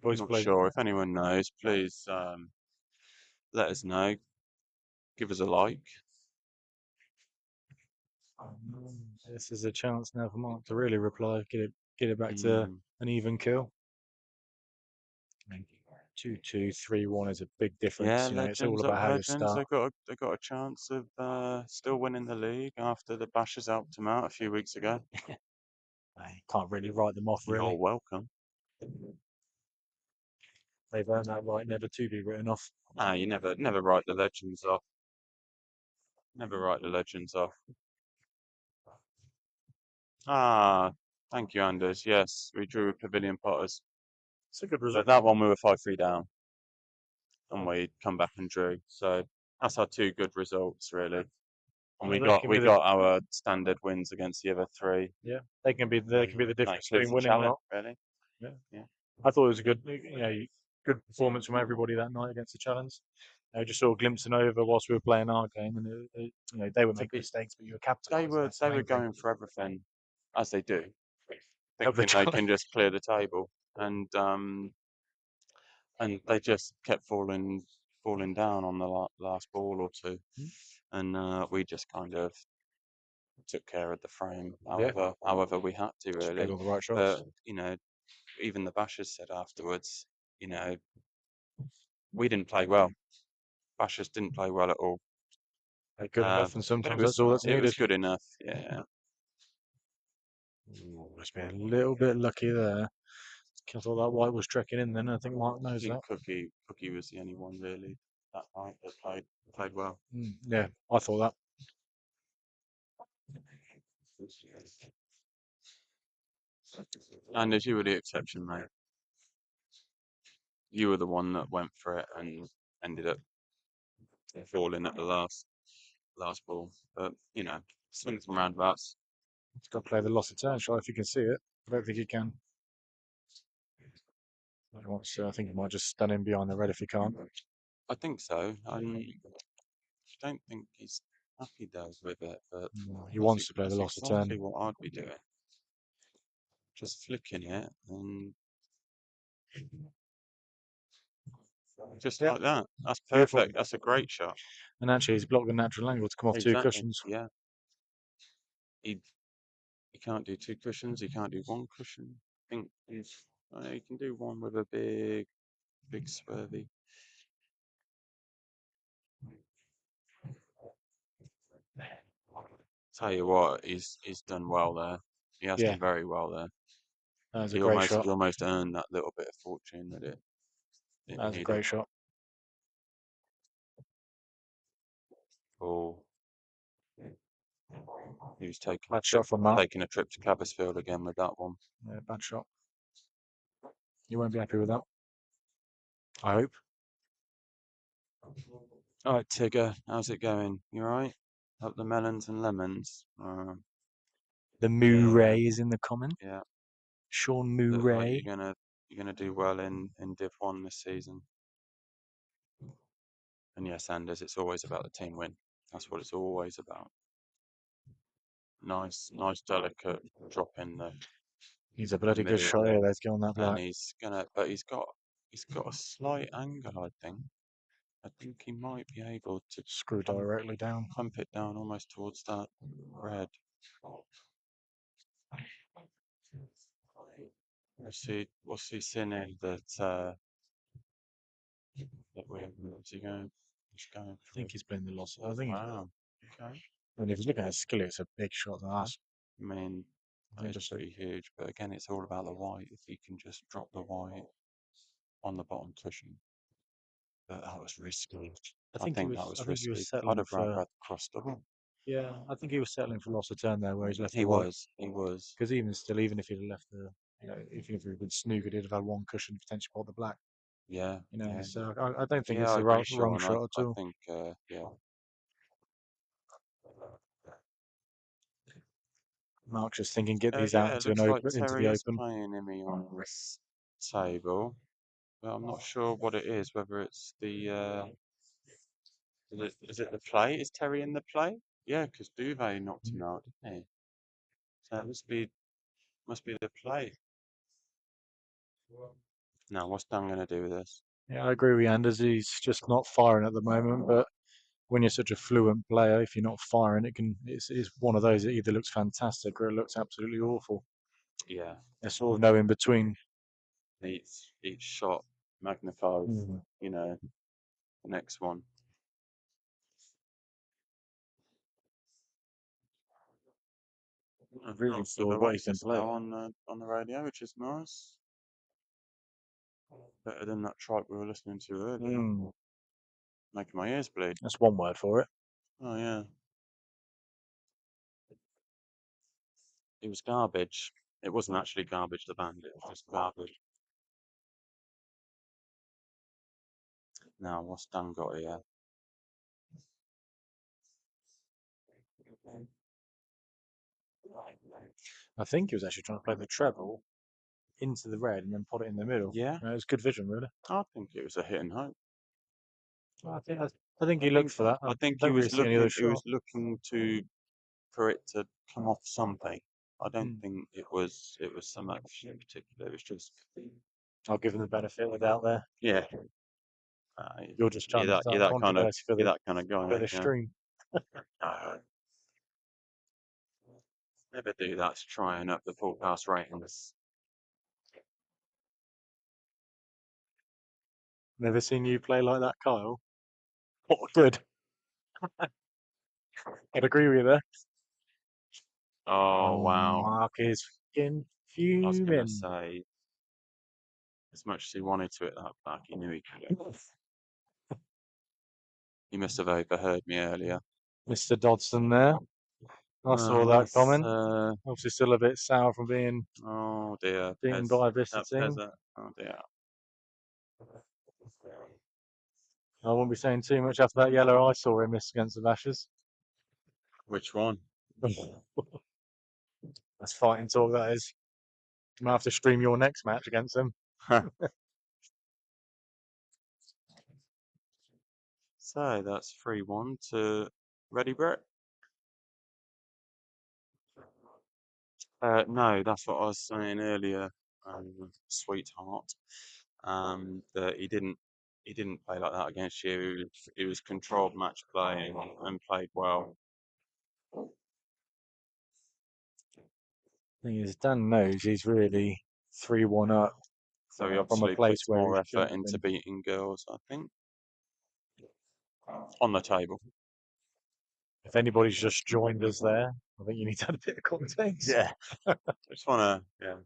[SPEAKER 2] Boys
[SPEAKER 1] Not
[SPEAKER 2] played.
[SPEAKER 1] sure. If anyone knows, please let us know. Give us a like.
[SPEAKER 2] This is a chance now for Mark to really reply. Get it back to an even kill. 2-2, 3-1 is a big difference.
[SPEAKER 1] Yeah,
[SPEAKER 2] You know, it's all about how you start.
[SPEAKER 1] They got a chance of still winning the league after the Bashers helped them out a few weeks ago.
[SPEAKER 2] Can't really write them off, really.
[SPEAKER 1] You're welcome.
[SPEAKER 2] They've earned that right never to be written off.
[SPEAKER 1] You never write the legends off. Never write the legends off. Thank you, Anders. Yes, we drew with Pavilion Potters.
[SPEAKER 2] It's a good
[SPEAKER 1] So
[SPEAKER 2] result.
[SPEAKER 1] that one we were 5-3 down, and we come back and drew. So that's our 2 good results, really. And we got our standard wins against the other 3.
[SPEAKER 2] Yeah, they can be the difference between winning and not.
[SPEAKER 1] Really.
[SPEAKER 2] Yeah. I thought it was a good, good performance from everybody that night against the Challenge. Just sort of glimpsing over whilst we were playing our game, and they were making mistakes, but you were capitalising.
[SPEAKER 1] They were going for everything, as they do,
[SPEAKER 2] Help the
[SPEAKER 1] thinking they can just clear the table, and they just kept falling down on the last ball or 2, and we just kind of took care of the frame. However we had to,
[SPEAKER 2] Just
[SPEAKER 1] really.
[SPEAKER 2] played all the right shots.
[SPEAKER 1] But even the Bashers said afterwards, we didn't play well. Bashers didn't play well at all.
[SPEAKER 2] They're good enough, and
[SPEAKER 1] But
[SPEAKER 2] sometimes that's all that's needed.
[SPEAKER 1] It was good enough, yeah.
[SPEAKER 2] Must be a little bit lucky there. I thought that white was trekking in then. I think Mark knows that.
[SPEAKER 1] Cookie was the only one really that night that played well.
[SPEAKER 2] Yeah, I thought that.
[SPEAKER 1] And as you were the exception, mate. You were the one that went for it and ended up falling at the last ball. But swings and roundabouts.
[SPEAKER 2] He's got to play the loss of turn shot if you can see it. I don't think he can. I think he might just stand in behind the red if he can't.
[SPEAKER 1] I think so. I don't think he's happy does with it, but
[SPEAKER 2] he wants to play the loss of turn.
[SPEAKER 1] Exactly what I'd be doing. Just flicking it and Just
[SPEAKER 2] Yeah.
[SPEAKER 1] like that. That's
[SPEAKER 2] Beautiful.
[SPEAKER 1] perfect. That's a great shot.
[SPEAKER 2] And actually, he's blocked a natural angle to come off two
[SPEAKER 1] Exactly.
[SPEAKER 2] cushions.
[SPEAKER 1] Yeah. He can't do two cushions. He can't do one cushion. I think he can do one with a big swervy. Tell you what, he's done well there. He has
[SPEAKER 2] Yeah.
[SPEAKER 1] done very well there.
[SPEAKER 2] That was a great shot.
[SPEAKER 1] He almost earned that little bit of fortune that it
[SPEAKER 2] That was a
[SPEAKER 1] needed.
[SPEAKER 2] great shot.
[SPEAKER 1] Oh, he was taking
[SPEAKER 2] Bad shot from Mark.
[SPEAKER 1] taking a trip to Cabbersfield again with that one.
[SPEAKER 2] Yeah, bad shot. You won't be happy with that. I hope.
[SPEAKER 1] All right, Tigger, how's it going? You all right? Up the melons and lemons.
[SPEAKER 2] The Murray is in the comment.
[SPEAKER 1] Yeah.
[SPEAKER 2] Sean
[SPEAKER 1] Look like
[SPEAKER 2] Murray.
[SPEAKER 1] you're gonna do well in Div 1 this season. And yes, Anders, it's always about the team win. That's what it's always about. Nice, delicate drop in the
[SPEAKER 2] He's a bloody good
[SPEAKER 1] middle
[SPEAKER 2] shot
[SPEAKER 1] there.
[SPEAKER 2] here. Let's get on that black.
[SPEAKER 1] And he's got a slight angle, I think. I think he might be able to
[SPEAKER 2] Screw directly down.
[SPEAKER 1] clump it down almost towards that red. What's he sinning that where's he going? He's going
[SPEAKER 2] I think he's playing the loss. I
[SPEAKER 1] for,
[SPEAKER 2] think.
[SPEAKER 1] wow. Okay.
[SPEAKER 2] And if he's looking at his skill, it's a big shot. That.
[SPEAKER 1] I mean,
[SPEAKER 2] I think
[SPEAKER 1] that is
[SPEAKER 2] just
[SPEAKER 1] pretty huge. But again, it's all about the white. If you can just drop the white on the bottom cushion. But that was risky.
[SPEAKER 2] I think
[SPEAKER 1] that was risky. I'd
[SPEAKER 2] settling
[SPEAKER 1] have rather
[SPEAKER 2] for.
[SPEAKER 1] had the cross double.
[SPEAKER 2] Yeah, I think he was settling for loss of turn there, where he's left
[SPEAKER 1] He
[SPEAKER 2] the white.
[SPEAKER 1] was. He was.
[SPEAKER 2] Because even if he'd have left the, even if he would snookered, he'd have had one cushion potentially bought the black.
[SPEAKER 1] Yeah. Yeah.
[SPEAKER 2] So I don't think
[SPEAKER 1] Yeah,
[SPEAKER 2] it's
[SPEAKER 1] I
[SPEAKER 2] the
[SPEAKER 1] agree,
[SPEAKER 2] wrong
[SPEAKER 1] Sean.
[SPEAKER 2] shot at
[SPEAKER 1] I
[SPEAKER 2] all.
[SPEAKER 1] think, yeah.
[SPEAKER 2] Mark's just thinking, get these
[SPEAKER 1] Yeah,
[SPEAKER 2] out
[SPEAKER 1] it
[SPEAKER 2] into
[SPEAKER 1] looks like
[SPEAKER 2] into
[SPEAKER 1] Terry
[SPEAKER 2] the
[SPEAKER 1] is
[SPEAKER 2] open.
[SPEAKER 1] playing Imi on this table. But I'm not sure what it is, whether it's the, is it the play? Is Terry in the play? Yeah, because Duvet knocked him out, didn't he? So it must be the play. Now, what's Dan going to do with this?
[SPEAKER 2] Yeah, I agree with Anders. He's just not firing at the moment, but when you're such a fluent player, if you're not firing, it's one of those that either looks fantastic or it looks absolutely awful.
[SPEAKER 1] Yeah,
[SPEAKER 2] There's sort of no in between.
[SPEAKER 1] each shot magnifies, the next one. I've
[SPEAKER 2] really enjoyed what he's been playing
[SPEAKER 1] on the radio, which is nice. Better than that tripe we were listening to earlier. Making my ears bleed.
[SPEAKER 2] That's one word for it.
[SPEAKER 1] Oh yeah. It was garbage. It wasn't actually garbage, the band, it was just garbage. Now, what's Dan got here?
[SPEAKER 2] I think he was actually trying to play the treble into the red and then put it in the middle.
[SPEAKER 1] Yeah.
[SPEAKER 2] It was good vision, really.
[SPEAKER 1] I think it was a hit and hope.
[SPEAKER 2] I think he looked for that.
[SPEAKER 1] I think
[SPEAKER 2] don't
[SPEAKER 1] he was
[SPEAKER 2] really see any other
[SPEAKER 1] he was
[SPEAKER 2] shot.
[SPEAKER 1] looking for it to come off something. I don't think it was some action in particular. It was just.
[SPEAKER 2] I'll give him the benefit of the doubt there.
[SPEAKER 1] Yeah.
[SPEAKER 2] You're just trying to start controversy for
[SPEAKER 1] that kind of guy.
[SPEAKER 2] for the stream.
[SPEAKER 1] Never do that to try and up the Poolcast ratings.
[SPEAKER 2] Never seen you play like that, Kyle. Oh, good. I'd agree with you there.
[SPEAKER 1] Oh wow!
[SPEAKER 2] Mark is fucking
[SPEAKER 1] I was
[SPEAKER 2] fuming.
[SPEAKER 1] gonna say, as much as he wanted to hit that back, he knew he could. He must have overheard me earlier.
[SPEAKER 2] Mr. Dodson there. I saw that comment. Obviously still a bit sour from being
[SPEAKER 1] Oh dear.
[SPEAKER 2] beaten by this team.
[SPEAKER 1] Oh dear.
[SPEAKER 2] I won't be saying too much after that yellow I saw him miss against the Bashers.
[SPEAKER 1] Which one?
[SPEAKER 2] That's fighting talk, that is. You might have to stream your next match against them.
[SPEAKER 1] So that's 3-1 to Ready Brett. No, that's what I was saying earlier, sweetheart. That he didn't he didn't play like that against you. He was controlled match play and played well.
[SPEAKER 2] Thing is, Dan knows he's really 3-1 up
[SPEAKER 1] So he
[SPEAKER 2] from a
[SPEAKER 1] obviously
[SPEAKER 2] place
[SPEAKER 1] puts
[SPEAKER 2] where
[SPEAKER 1] more
[SPEAKER 2] he
[SPEAKER 1] effort
[SPEAKER 2] shouldn't have
[SPEAKER 1] into
[SPEAKER 2] been.
[SPEAKER 1] beating girls, I think, on the table.
[SPEAKER 2] If anybody's just joined us there, I think you need to add a bit of context.
[SPEAKER 1] Yeah. I just want to, yeah.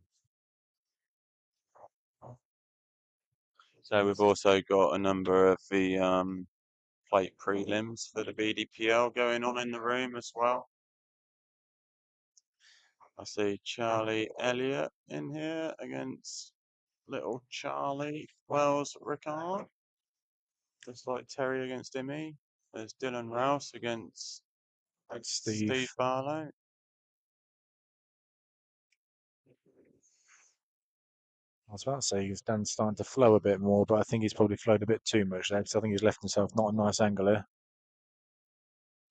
[SPEAKER 1] So we've also got a number of the plate prelims for the BDPL going on in the room as well. I see Charlie Elliott in here against little Charlie Wells Ricard. Just like Terry against Immy. There's Dylan Rouse against Steve Barlow.
[SPEAKER 2] I was about to say Dan's starting to flow a bit more, but I think he's probably flowed a bit too much there because I think he's left himself not a nice angle here.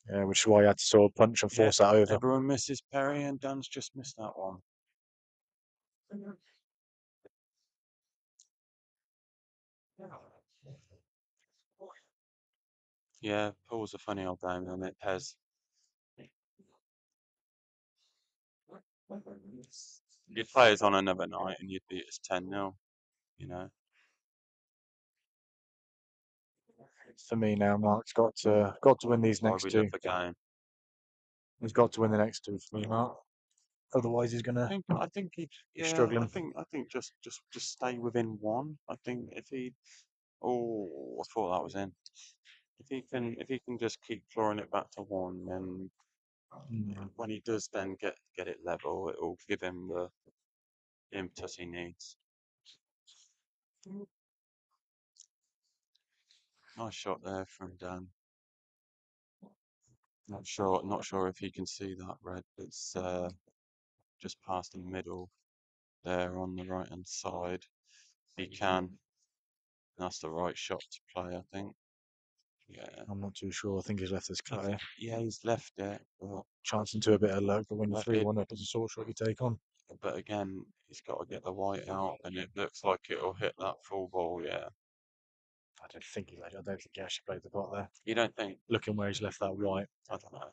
[SPEAKER 2] Yeah, which is why he had to sort of punch and force that over.
[SPEAKER 1] Everyone misses Perry and Dan's just missed that one. Yeah, pool's a funny old game, isn't it, Pez? You'd play us on another night and you'd beat us 10-0, you know.
[SPEAKER 2] For me now, Mark's got to win these
[SPEAKER 1] Why
[SPEAKER 2] next
[SPEAKER 1] we
[SPEAKER 2] two.
[SPEAKER 1] love the game.
[SPEAKER 2] He's got to win the next two for me, Mark. Otherwise, he's gonna
[SPEAKER 1] I think he'd,
[SPEAKER 2] be struggling.
[SPEAKER 1] I think just stay within one. I think if he, oh, I thought that was in. If he can just keep clawing it back to one, then when he does then get it level, it will give him the impetus he needs. Nice shot there from Dan. Not sure if he can see that red. It's just past the middle there on the right hand side. He can. That's the right shot to play, I think. Yeah.
[SPEAKER 2] I'm not too sure. I think he's left this clear.
[SPEAKER 1] Yeah, he's left it. But
[SPEAKER 2] Chancing to a bit of luck, but when you're
[SPEAKER 1] But it-
[SPEAKER 2] 3-1 up, it's a sort shot you take on.
[SPEAKER 1] But again, he's got to get the white out, and it looks like it'll hit that full ball. Yeah.
[SPEAKER 2] I don't think he actually played the pot there.
[SPEAKER 1] You don't think?
[SPEAKER 2] Looking where he's left that white,
[SPEAKER 1] I don't know.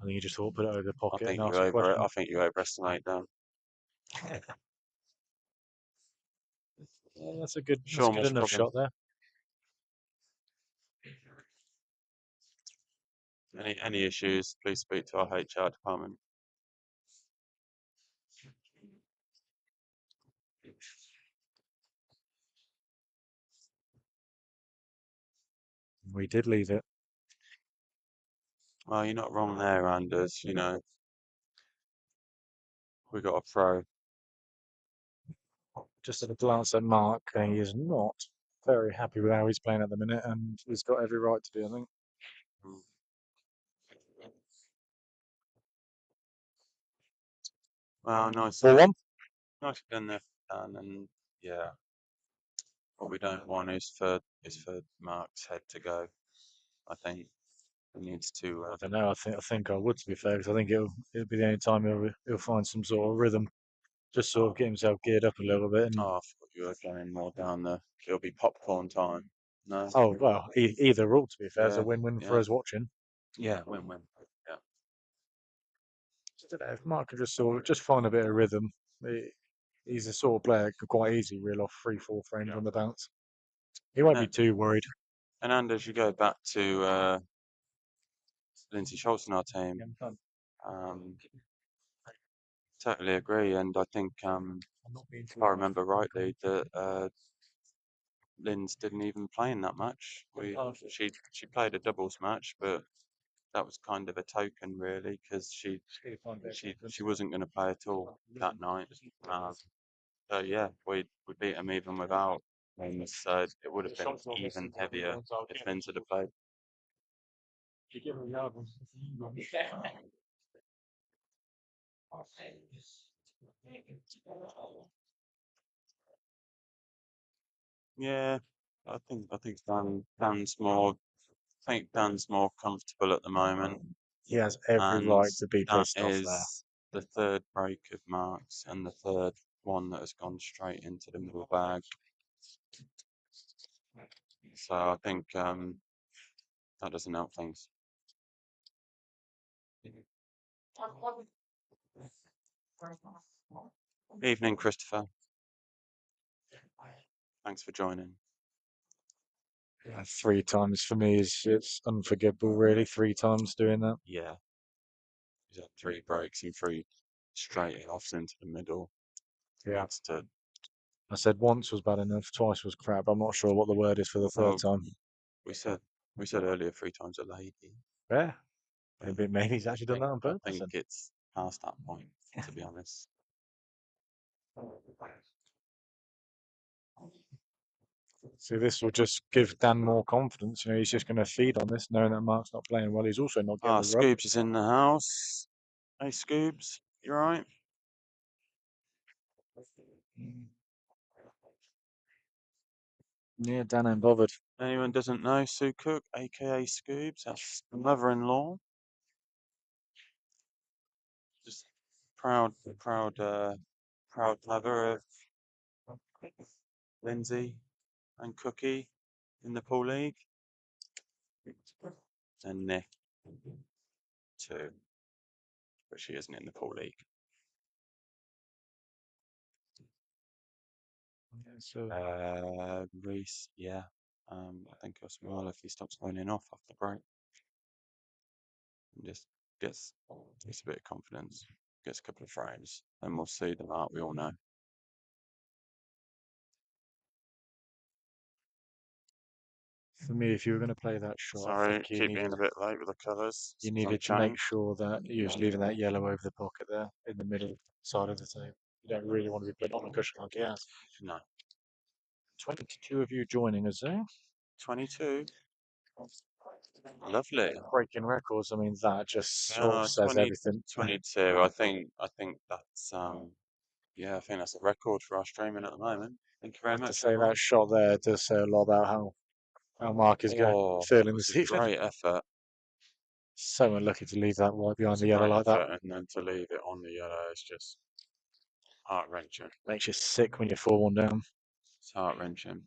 [SPEAKER 2] I think he just thought put it over the
[SPEAKER 1] I
[SPEAKER 2] pocket
[SPEAKER 1] think
[SPEAKER 2] and ask a question.
[SPEAKER 1] I think you overestimate them.
[SPEAKER 2] Yeah, that's a good
[SPEAKER 1] Sean, what's your
[SPEAKER 2] enough
[SPEAKER 1] problem?
[SPEAKER 2] shot there.
[SPEAKER 1] Any issues? Please speak to our HR department.
[SPEAKER 2] We did leave it.
[SPEAKER 1] Well, you're not wrong there, Anders. You know, we got a pro.
[SPEAKER 2] Just at a glance at Mark, and he is not very happy with how he's playing at the minute, and he's got every right to be, I think.
[SPEAKER 1] Well, nice.
[SPEAKER 2] 4-1.
[SPEAKER 1] Nice done there, Dan. And yeah, what we don't want is for Mark's head to go. I think he needs to.
[SPEAKER 2] I don't know. I think I would, to be fair, because I think it'll be the only time he'll find some sort of rhythm, just sort of get himself geared up a little bit. And
[SPEAKER 1] Oh, I thought you were going more down the. It'll be popcorn time. No.
[SPEAKER 2] oh well, either or, to be fair, is a
[SPEAKER 1] Yeah,
[SPEAKER 2] win-win for
[SPEAKER 1] yeah.
[SPEAKER 2] us watching.
[SPEAKER 1] Yeah, win-win. Yeah.
[SPEAKER 2] I don't know if Mark could just sort of just find a bit of rhythm. He's a sort of player who could quite easily reel off 3-4 frames on the bounce. He won't be too worried.
[SPEAKER 1] And Anders, you go back to Lindsay Schultz in our team. Totally agree, and I think if I remember rightly, that Linz didn't even play in that match. She played a doubles match, but that was kind of a token, really, because she wasn't going to play at all that night. So yeah, we beat them even without Linz. So it would have been even heavier if Linz had played. Yeah, I think Dan's more. I think Dan's more comfortable at the moment.
[SPEAKER 2] He has every
[SPEAKER 1] And
[SPEAKER 2] right to be
[SPEAKER 1] that
[SPEAKER 2] pissed off there.
[SPEAKER 1] is the third break of Mark's and the third one that has gone straight into the middle bag. So I think that doesn't help things. Evening, Christopher. Thanks for joining.
[SPEAKER 2] 3 times for me it's unforgivable, really. 3 times doing that.
[SPEAKER 1] Yeah. He's had 3 breaks and 3 straight offs into the middle.
[SPEAKER 2] Yeah.
[SPEAKER 1] Needs to.
[SPEAKER 2] I said once was bad enough, twice was crap. I'm not sure what the word is for the third
[SPEAKER 1] Well,
[SPEAKER 2] time.
[SPEAKER 1] we said earlier 3 times a lady.
[SPEAKER 2] Yeah. Maybe he's actually done that on
[SPEAKER 1] I
[SPEAKER 2] purpose.
[SPEAKER 1] think it's past that point, to be honest.
[SPEAKER 2] So this will just give Dan more confidence. He's just going to feed on this, knowing that Mark's not playing well. He's also not getting the rub.
[SPEAKER 1] Scoobs is in the house. Hey, Scoobs, you alright?
[SPEAKER 2] Yeah, Dan ain't bothered.
[SPEAKER 1] Anyone doesn't know Sue Cook, aka Scoobs, that's the mother-in-law. Just proud mother of Lindsay and Cookie in the pool league, and Nick too, but she isn't in the pool league.
[SPEAKER 2] Yeah, so
[SPEAKER 1] Reese, yeah. I think he'll smile if he stops phoning off after break. And just gets a bit of confidence, gets a couple of frames, and we'll see the mark we all know.
[SPEAKER 2] for me, if you were going to play that shot, I
[SPEAKER 1] Sorry,
[SPEAKER 2] think you
[SPEAKER 1] keep being a bit late with the colours.
[SPEAKER 2] you needed to make sure that you was leaving that yellow over the pocket there in the middle side of the table. You don't really want to be putting on a cushion like he has.
[SPEAKER 1] No.
[SPEAKER 2] 22 of you joining us there.
[SPEAKER 1] 22. Lovely.
[SPEAKER 2] Breaking records. I mean, that just sort
[SPEAKER 1] Yeah,
[SPEAKER 2] of says
[SPEAKER 1] 20,
[SPEAKER 2] everything.
[SPEAKER 1] 22. I think that's yeah, I think that's a record for our streaming at the moment. Thank you
[SPEAKER 2] I
[SPEAKER 1] very
[SPEAKER 2] have to
[SPEAKER 1] much,
[SPEAKER 2] say
[SPEAKER 1] everyone.
[SPEAKER 2] that shot there does say a lot about how Mark is going,
[SPEAKER 1] Oh,
[SPEAKER 2] feeling
[SPEAKER 1] it was
[SPEAKER 2] this
[SPEAKER 1] a
[SPEAKER 2] evening.
[SPEAKER 1] great effort.
[SPEAKER 2] So unlucky to leave that right
[SPEAKER 1] It
[SPEAKER 2] behind
[SPEAKER 1] was
[SPEAKER 2] the
[SPEAKER 1] a
[SPEAKER 2] yellow
[SPEAKER 1] great
[SPEAKER 2] like that.
[SPEAKER 1] effort, and then to leave it on the yellow is just heart-wrenching.
[SPEAKER 2] Makes you sick when you're 4-1 down.
[SPEAKER 1] It's heart-wrenching.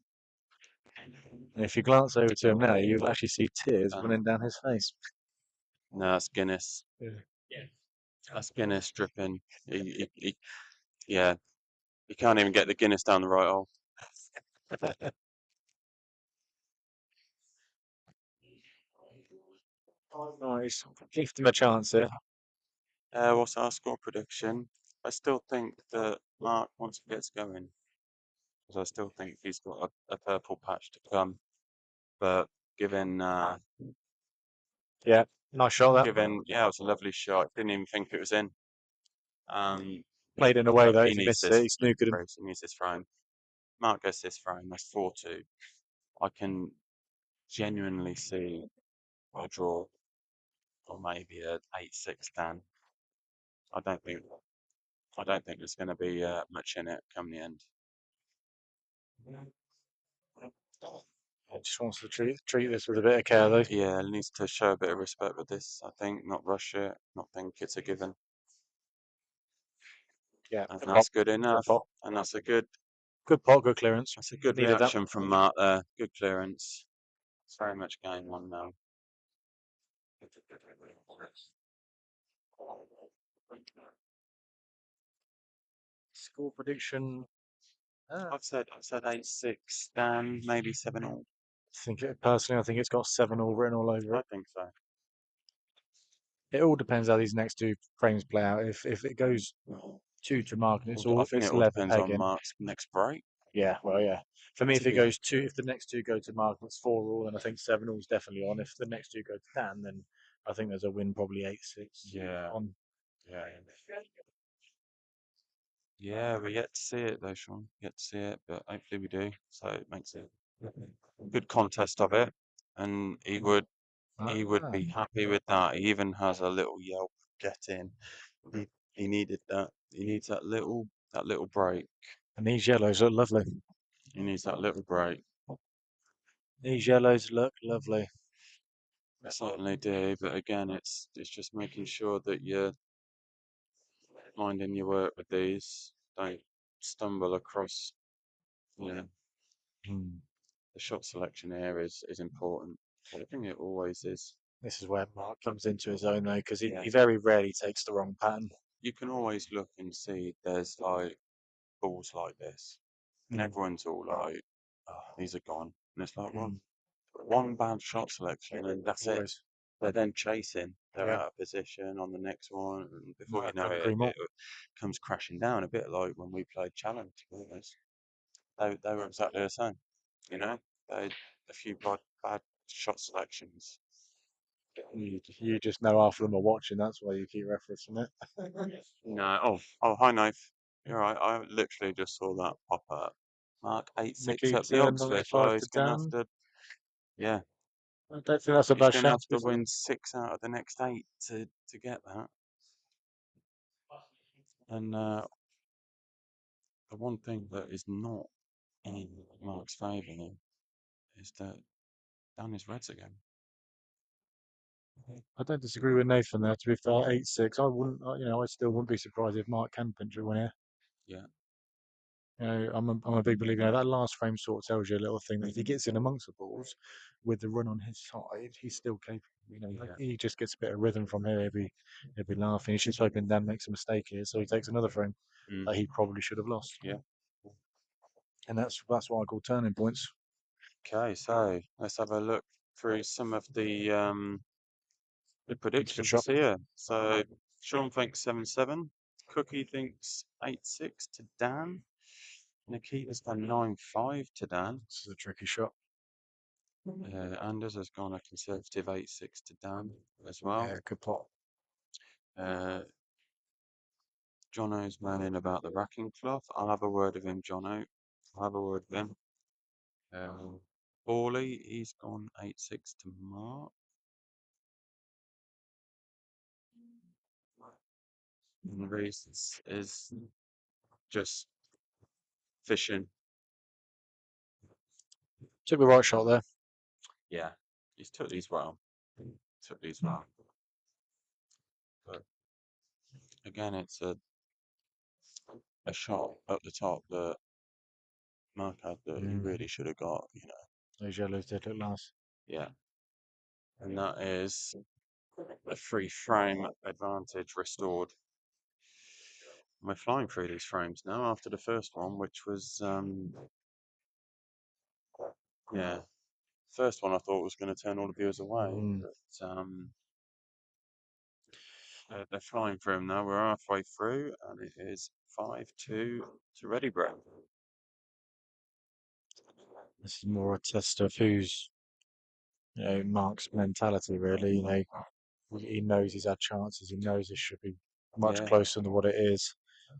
[SPEAKER 2] And if you glance over to him now, you'll actually see tears running down his face.
[SPEAKER 1] No, that's Guinness.
[SPEAKER 2] Yeah.
[SPEAKER 1] That's Guinness dripping. Yeah, you can't even get the Guinness down the right hole.
[SPEAKER 2] Nice. Give him a chance here.
[SPEAKER 1] What's our score prediction? I still think that Mark, once he gets going, because I still think he's got a purple patch to come. But given,
[SPEAKER 2] Yeah, nice shot that.
[SPEAKER 1] yeah, it was a lovely shot. Didn't even think it was in.
[SPEAKER 2] Played in a way though,
[SPEAKER 1] he
[SPEAKER 2] if he
[SPEAKER 1] needs
[SPEAKER 2] missed
[SPEAKER 1] this.
[SPEAKER 2] it, he snookered him.
[SPEAKER 1] He needs this frame. Mark gets this frame. That's 4-2. I can genuinely see a draw, or maybe a 8-6 Dan. I don't think there's going to be much in it come the end.
[SPEAKER 2] He just wants to treat this with a bit of care though.
[SPEAKER 1] Yeah, he needs to show a bit of respect with this. I think not rush it, not think it's a given.
[SPEAKER 2] Yeah,
[SPEAKER 1] And
[SPEAKER 2] good
[SPEAKER 1] that's
[SPEAKER 2] pot.
[SPEAKER 1] good enough.
[SPEAKER 2] pot.
[SPEAKER 1] And that's a good
[SPEAKER 2] Good clearance.
[SPEAKER 1] That's a good
[SPEAKER 2] Needed that.
[SPEAKER 1] reaction from Mark there. Good clearance. It's very much game one now.
[SPEAKER 2] Score prediction.
[SPEAKER 1] I've said 8-6, Dan, maybe 7-all.
[SPEAKER 2] Personally, I think it's got 7-all written all over
[SPEAKER 1] I
[SPEAKER 2] it.
[SPEAKER 1] think so.
[SPEAKER 2] It all depends how these next 2 frames play out. If it goes 2 to Mark and it's all
[SPEAKER 1] I think it all
[SPEAKER 2] level
[SPEAKER 1] depends on
[SPEAKER 2] pegging.
[SPEAKER 1] Mark's next break.
[SPEAKER 2] Yeah, well, yeah. For me,
[SPEAKER 1] To
[SPEAKER 2] if it
[SPEAKER 1] be
[SPEAKER 2] goes 2, if the next 2 go to Mark and it's 4-all, then I think 7-all is definitely on. If the next 2 go to Dan, then I think there's a win, probably 8-6
[SPEAKER 1] Yeah.
[SPEAKER 2] on.
[SPEAKER 1] Yeah. Yeah, we yet to see it though, Sean. Yet to see it, but hopefully we do. So it makes it a good contest of it, and he would be happy with that. He even has a little yelp get in. He needed that. He needs that little break.
[SPEAKER 2] And these yellows look lovely.
[SPEAKER 1] He needs that little break.
[SPEAKER 2] These yellows look lovely.
[SPEAKER 1] They certainly do, but again, it's just making sure that you're minding your work with these. Don't stumble across, you know, the shot selection here is important. I think it always is.
[SPEAKER 2] This is where Mark comes into his own though, because
[SPEAKER 1] Yeah.
[SPEAKER 2] he very rarely takes the wrong pattern.
[SPEAKER 1] You can always look and see there's like balls like this, and everyone's all like, "Oh, these are gone," and it's like, well, one bad shot selection and that's it.
[SPEAKER 2] Always.
[SPEAKER 1] They're then chasing. They're
[SPEAKER 2] Yeah.
[SPEAKER 1] out of position on the next one, and before
[SPEAKER 2] No,
[SPEAKER 1] you know
[SPEAKER 2] couldn't
[SPEAKER 1] it,
[SPEAKER 2] agree more.
[SPEAKER 1] it comes crashing down. A bit like when we played Challenge. To be honest. They were exactly the same. You know, they a few bad shot selections.
[SPEAKER 2] You just know half of them are watching. That's why you keep referencing it.
[SPEAKER 1] No, hi knife. You're right. I literally just saw that pop up. Mark 8-6 up the
[SPEAKER 2] Nikita
[SPEAKER 1] Oxford.
[SPEAKER 2] 95
[SPEAKER 1] He's
[SPEAKER 2] to
[SPEAKER 1] gonna have
[SPEAKER 2] Dan.
[SPEAKER 1] to, yeah,
[SPEAKER 2] I don't think that's a
[SPEAKER 1] he's
[SPEAKER 2] bad
[SPEAKER 1] gonna have
[SPEAKER 2] chance,
[SPEAKER 1] to
[SPEAKER 2] is it?
[SPEAKER 1] win 6 out of the next 8 to get that. And the one thing that is not in Mark's favour is that Dan is reds again.
[SPEAKER 2] I don't disagree with Nathan there. To be fair, 8-6. I wouldn't. I still wouldn't be surprised if Mark can pinch a win here.
[SPEAKER 1] Yeah.
[SPEAKER 2] I'm a big believer. That last frame sort of tells you a little thing that if he gets in amongst the balls with the run on his side, he's still capable. He just gets a bit of rhythm from here. He'll be laughing. He's just hoping Dan makes a mistake here, so he takes another frame that he probably should have lost.
[SPEAKER 1] Yeah.
[SPEAKER 2] And that's what I call turning points.
[SPEAKER 1] Okay, so let's have a look through some of the predictions
[SPEAKER 2] shot.
[SPEAKER 1] here. So Sean thinks 7-7. Cookie thinks 8-6 to Dan. Nikita's done 9-5 to Dan.
[SPEAKER 2] This is a tricky shot.
[SPEAKER 1] Anders has gone a conservative 8-6 to Dan as well.
[SPEAKER 2] Yeah, good pot.
[SPEAKER 1] Jono's moaning about the racking cloth. I'll have a word with him, Jono. I'll have a word with him. Orley, he's gone 8-6 to Mark. And Reese is just fishing.
[SPEAKER 2] Took the right shot there.
[SPEAKER 1] Yeah, he's took these well. But again, it's a shot at the top that Mark had that he really should have got,
[SPEAKER 2] Those yellows did look nice.
[SPEAKER 1] Yeah. And that is a free frame advantage restored. We're flying through these frames now after the first one, which was, yeah, first one I thought was going to turn all the viewers away, but they're flying through them now. We're halfway through, and it is 5-2 to Ready Brett.
[SPEAKER 2] This is more a test of who's, Mark's mentality, really. He knows he's had chances. He knows this should be much closer than what it is.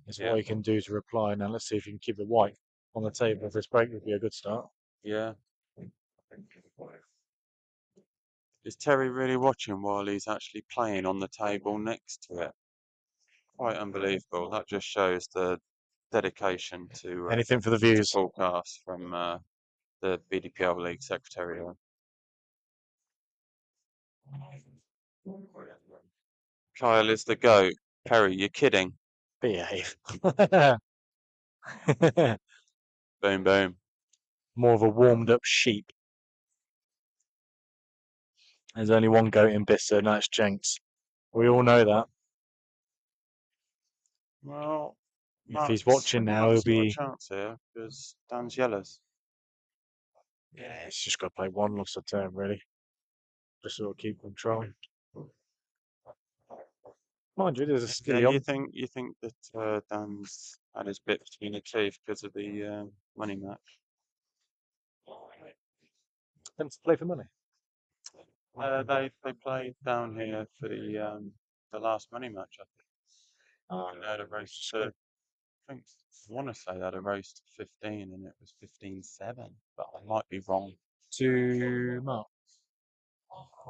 [SPEAKER 2] It's what he can do to reply. Now, let's see if he can keep it white on the table. This break would be a good start.
[SPEAKER 1] Yeah. Is Terry really watching while he's actually playing on the table next to it? Quite unbelievable. That just shows the dedication to
[SPEAKER 2] Anything for the views.
[SPEAKER 1] Poolcast from the BDPL League secretary. Kyle is the GOAT. Perry, you're kidding.
[SPEAKER 2] Behave.
[SPEAKER 1] Boom, boom.
[SPEAKER 2] More of a warmed up sheep. There's only one goat in Bicester, and that's Jenks. We all know that.
[SPEAKER 1] Well,
[SPEAKER 2] if he's watching now, he'll be.
[SPEAKER 1] Got a chance here because Dan's yellows.
[SPEAKER 2] Yeah, he's just got to play one loss a turn, really. Just sort of keep control. Mind you, there's a skilly on.
[SPEAKER 1] You think that Dan's had his bit between the teeth because of the money match?
[SPEAKER 2] Them to play for money.
[SPEAKER 1] They played down here for the last money match. I think they had a race to. I want to say they had a race to 15, and it was 15-7, but I might be wrong.
[SPEAKER 2] To Mark.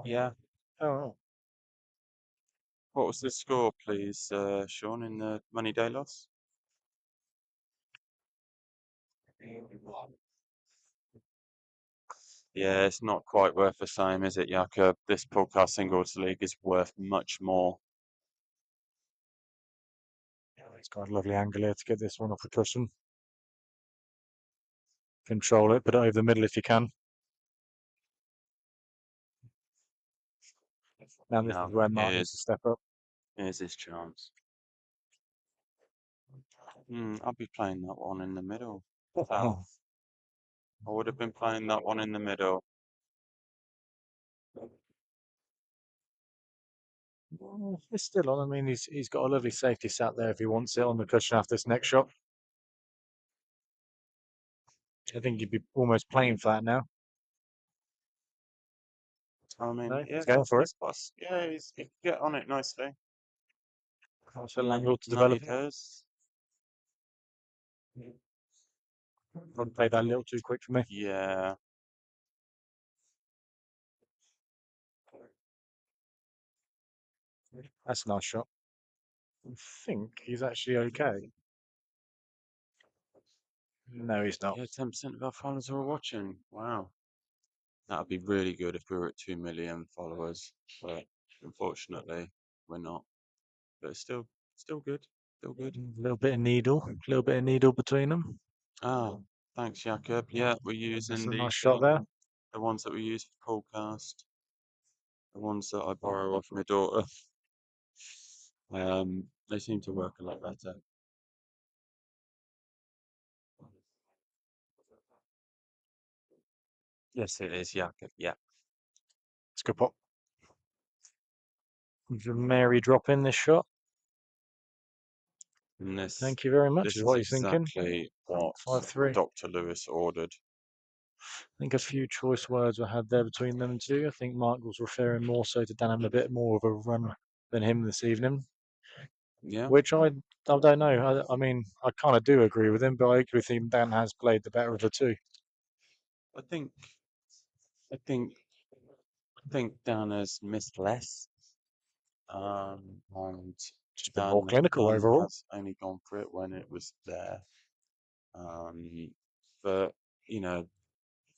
[SPEAKER 1] Yeah.
[SPEAKER 2] Oh.
[SPEAKER 1] What was the score, please, Sean, in the money day loss? Yeah, it's not quite worth the same, is it, Jakob? This Poolcast Singles League is worth much more.
[SPEAKER 2] It's got a lovely angle here to get this one off the cushion. Control it, put it over the middle if you can. Now this
[SPEAKER 1] Now,
[SPEAKER 2] is where Mark needs to step up.
[SPEAKER 1] here's his chance. I'll be playing that one in the middle. I would have been playing that one in the middle.
[SPEAKER 2] Well, it's still on. I mean, he's got a lovely safety sat there if he wants it on the cushion after this next shot. I think you'd be almost playing for that now.
[SPEAKER 1] I mean,
[SPEAKER 2] No,
[SPEAKER 1] yeah,
[SPEAKER 2] he's going for it.
[SPEAKER 1] Yeah, he can get on it nicely.
[SPEAKER 2] That's a angle to
[SPEAKER 1] No,
[SPEAKER 2] develop.
[SPEAKER 1] he does.
[SPEAKER 2] Probably played that a little too quick for me.
[SPEAKER 1] Yeah.
[SPEAKER 2] That's a nice shot. I think he's actually okay. No, he's not.
[SPEAKER 1] Yeah, 10% of our followers are watching. Wow. That would be really good if we were at 2 million followers, but unfortunately, we're not. But it's still good. Still good.
[SPEAKER 2] A little bit of needle between them.
[SPEAKER 1] Ah, thanks, Jakob. Yeah, we're using
[SPEAKER 2] That's a
[SPEAKER 1] the
[SPEAKER 2] nice shot there.
[SPEAKER 1] the ones that we use for Poolcast, the ones that I borrow off my daughter. They seem to work a lot better. Yes, it is, Jakob. Yeah.
[SPEAKER 2] It's a good pop. Mary drop in this shot.
[SPEAKER 1] And this
[SPEAKER 2] Thank you very much.
[SPEAKER 1] this
[SPEAKER 2] Is
[SPEAKER 1] is
[SPEAKER 2] what he's thinking.
[SPEAKER 1] exactly what
[SPEAKER 2] 5-3.
[SPEAKER 1] Dr. Lewis ordered.
[SPEAKER 2] I think a few choice words were had there between them two. I think Mark was referring more so to Dan having a bit more of a run than him this evening,
[SPEAKER 1] Yeah.
[SPEAKER 2] which I don't know. I mean, I kind of do agree with him, but I agree with him. Dan has played the better of the two.
[SPEAKER 1] I think Dan has missed less. And
[SPEAKER 2] Just been more clinical
[SPEAKER 1] Dan
[SPEAKER 2] overall.
[SPEAKER 1] has only gone for it when it was there. But you know,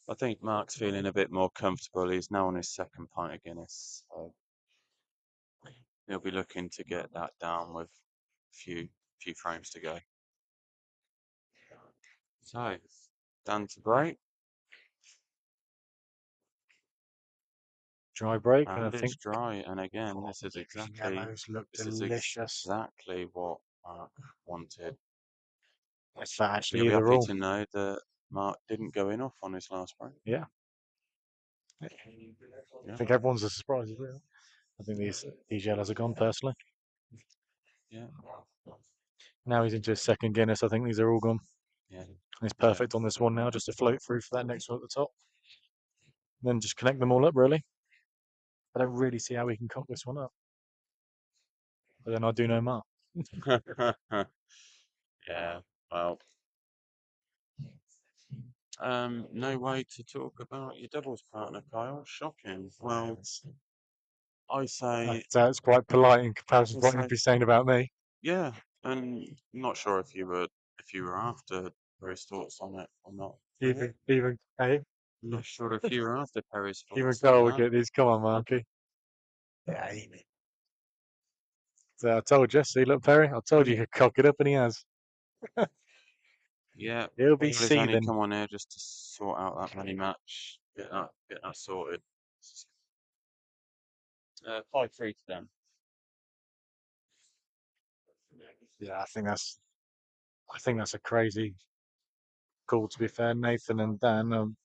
[SPEAKER 1] I think Mark's feeling a bit more comfortable. He's now on his second pint of Guinness, so he'll be looking to get that down with a few frames to go. So, Dan to break,
[SPEAKER 2] Dry break, and I
[SPEAKER 1] and
[SPEAKER 2] think
[SPEAKER 1] it's dry. And again, this is
[SPEAKER 2] yellows look delicious.
[SPEAKER 1] exactly what Mark wanted.
[SPEAKER 2] It's actually
[SPEAKER 1] You'll be
[SPEAKER 2] either
[SPEAKER 1] happy
[SPEAKER 2] or.
[SPEAKER 1] to know that Mark didn't go in off on his last break.
[SPEAKER 2] Yeah. I
[SPEAKER 1] Yeah.
[SPEAKER 2] think everyone's as surprised as we are. I think these yellows are gone personally.
[SPEAKER 1] Yeah.
[SPEAKER 2] Now he's into his second Guinness. I think these are all gone.
[SPEAKER 1] Yeah.
[SPEAKER 2] He's perfect on this one now, just to float through for that next one at the top. Then just connect them all up, really. I don't really see how we can cock this one up. But then I do know Mark.
[SPEAKER 1] Yeah. Well. No way to talk about your doubles partner, Kyle. Shocking. Well, I say,
[SPEAKER 2] That's quite polite in comparison to what you'd be saying about me.
[SPEAKER 1] yeah, and not sure if you were after Perry's thoughts on it or not.
[SPEAKER 2] Even hey,
[SPEAKER 1] Not sure if you were after Perry's
[SPEAKER 2] even
[SPEAKER 1] thoughts
[SPEAKER 2] Carl
[SPEAKER 1] on
[SPEAKER 2] would
[SPEAKER 1] that.
[SPEAKER 2] get these. Come on, Marky. Yeah. So I told you. See, look, Perry. I told you he could cock it up, and he has.
[SPEAKER 1] Yeah,
[SPEAKER 2] He'll be
[SPEAKER 1] Paul has only
[SPEAKER 2] seething.
[SPEAKER 1] come on here just to sort out that money match, get that sorted. 5-3 to them.
[SPEAKER 2] Yeah, I think that's a crazy call. To be fair, Nathan and Dan.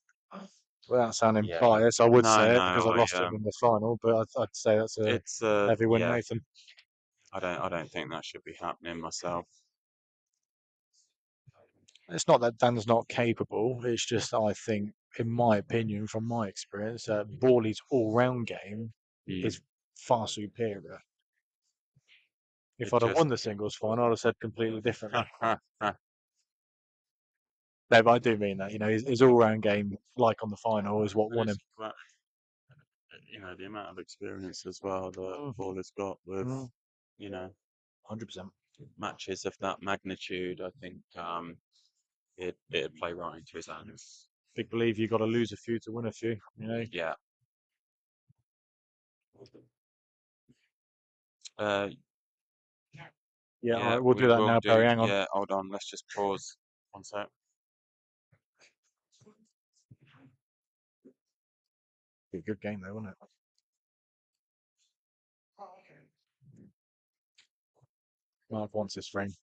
[SPEAKER 2] Without sounding
[SPEAKER 1] Yeah.
[SPEAKER 2] biased, I would say it because I
[SPEAKER 1] No,
[SPEAKER 2] lost it in the final, but I'd say that's a
[SPEAKER 1] it's
[SPEAKER 2] heavy win,
[SPEAKER 1] yeah.
[SPEAKER 2] Nathan.
[SPEAKER 1] I don't think that should be happening myself.
[SPEAKER 2] It's not that Dan's not capable. It's just I think, in my opinion, from my experience, Borley's all-round game is far superior. If I'd have won the singles final, I'd have said completely differently. No, but I do mean that. You know, his all-round game, like on the final, is what won him.
[SPEAKER 1] But, you know, the amount of experience as well that Paul has got with, you know,
[SPEAKER 2] 100%.
[SPEAKER 1] matches of that magnitude, I think it'd play right into his hands.
[SPEAKER 2] Big believe you got to lose a few to win a few. You know.
[SPEAKER 1] Yeah.
[SPEAKER 2] Yeah, all
[SPEAKER 1] Yeah,
[SPEAKER 2] right, we'll
[SPEAKER 1] we
[SPEAKER 2] do that
[SPEAKER 1] will
[SPEAKER 2] now,
[SPEAKER 1] do.
[SPEAKER 2] Perry. Hang on.
[SPEAKER 1] Yeah, hold on. Let's just pause 1 sec.
[SPEAKER 2] Be a good game though, wouldn't it? Mark wants this frame. In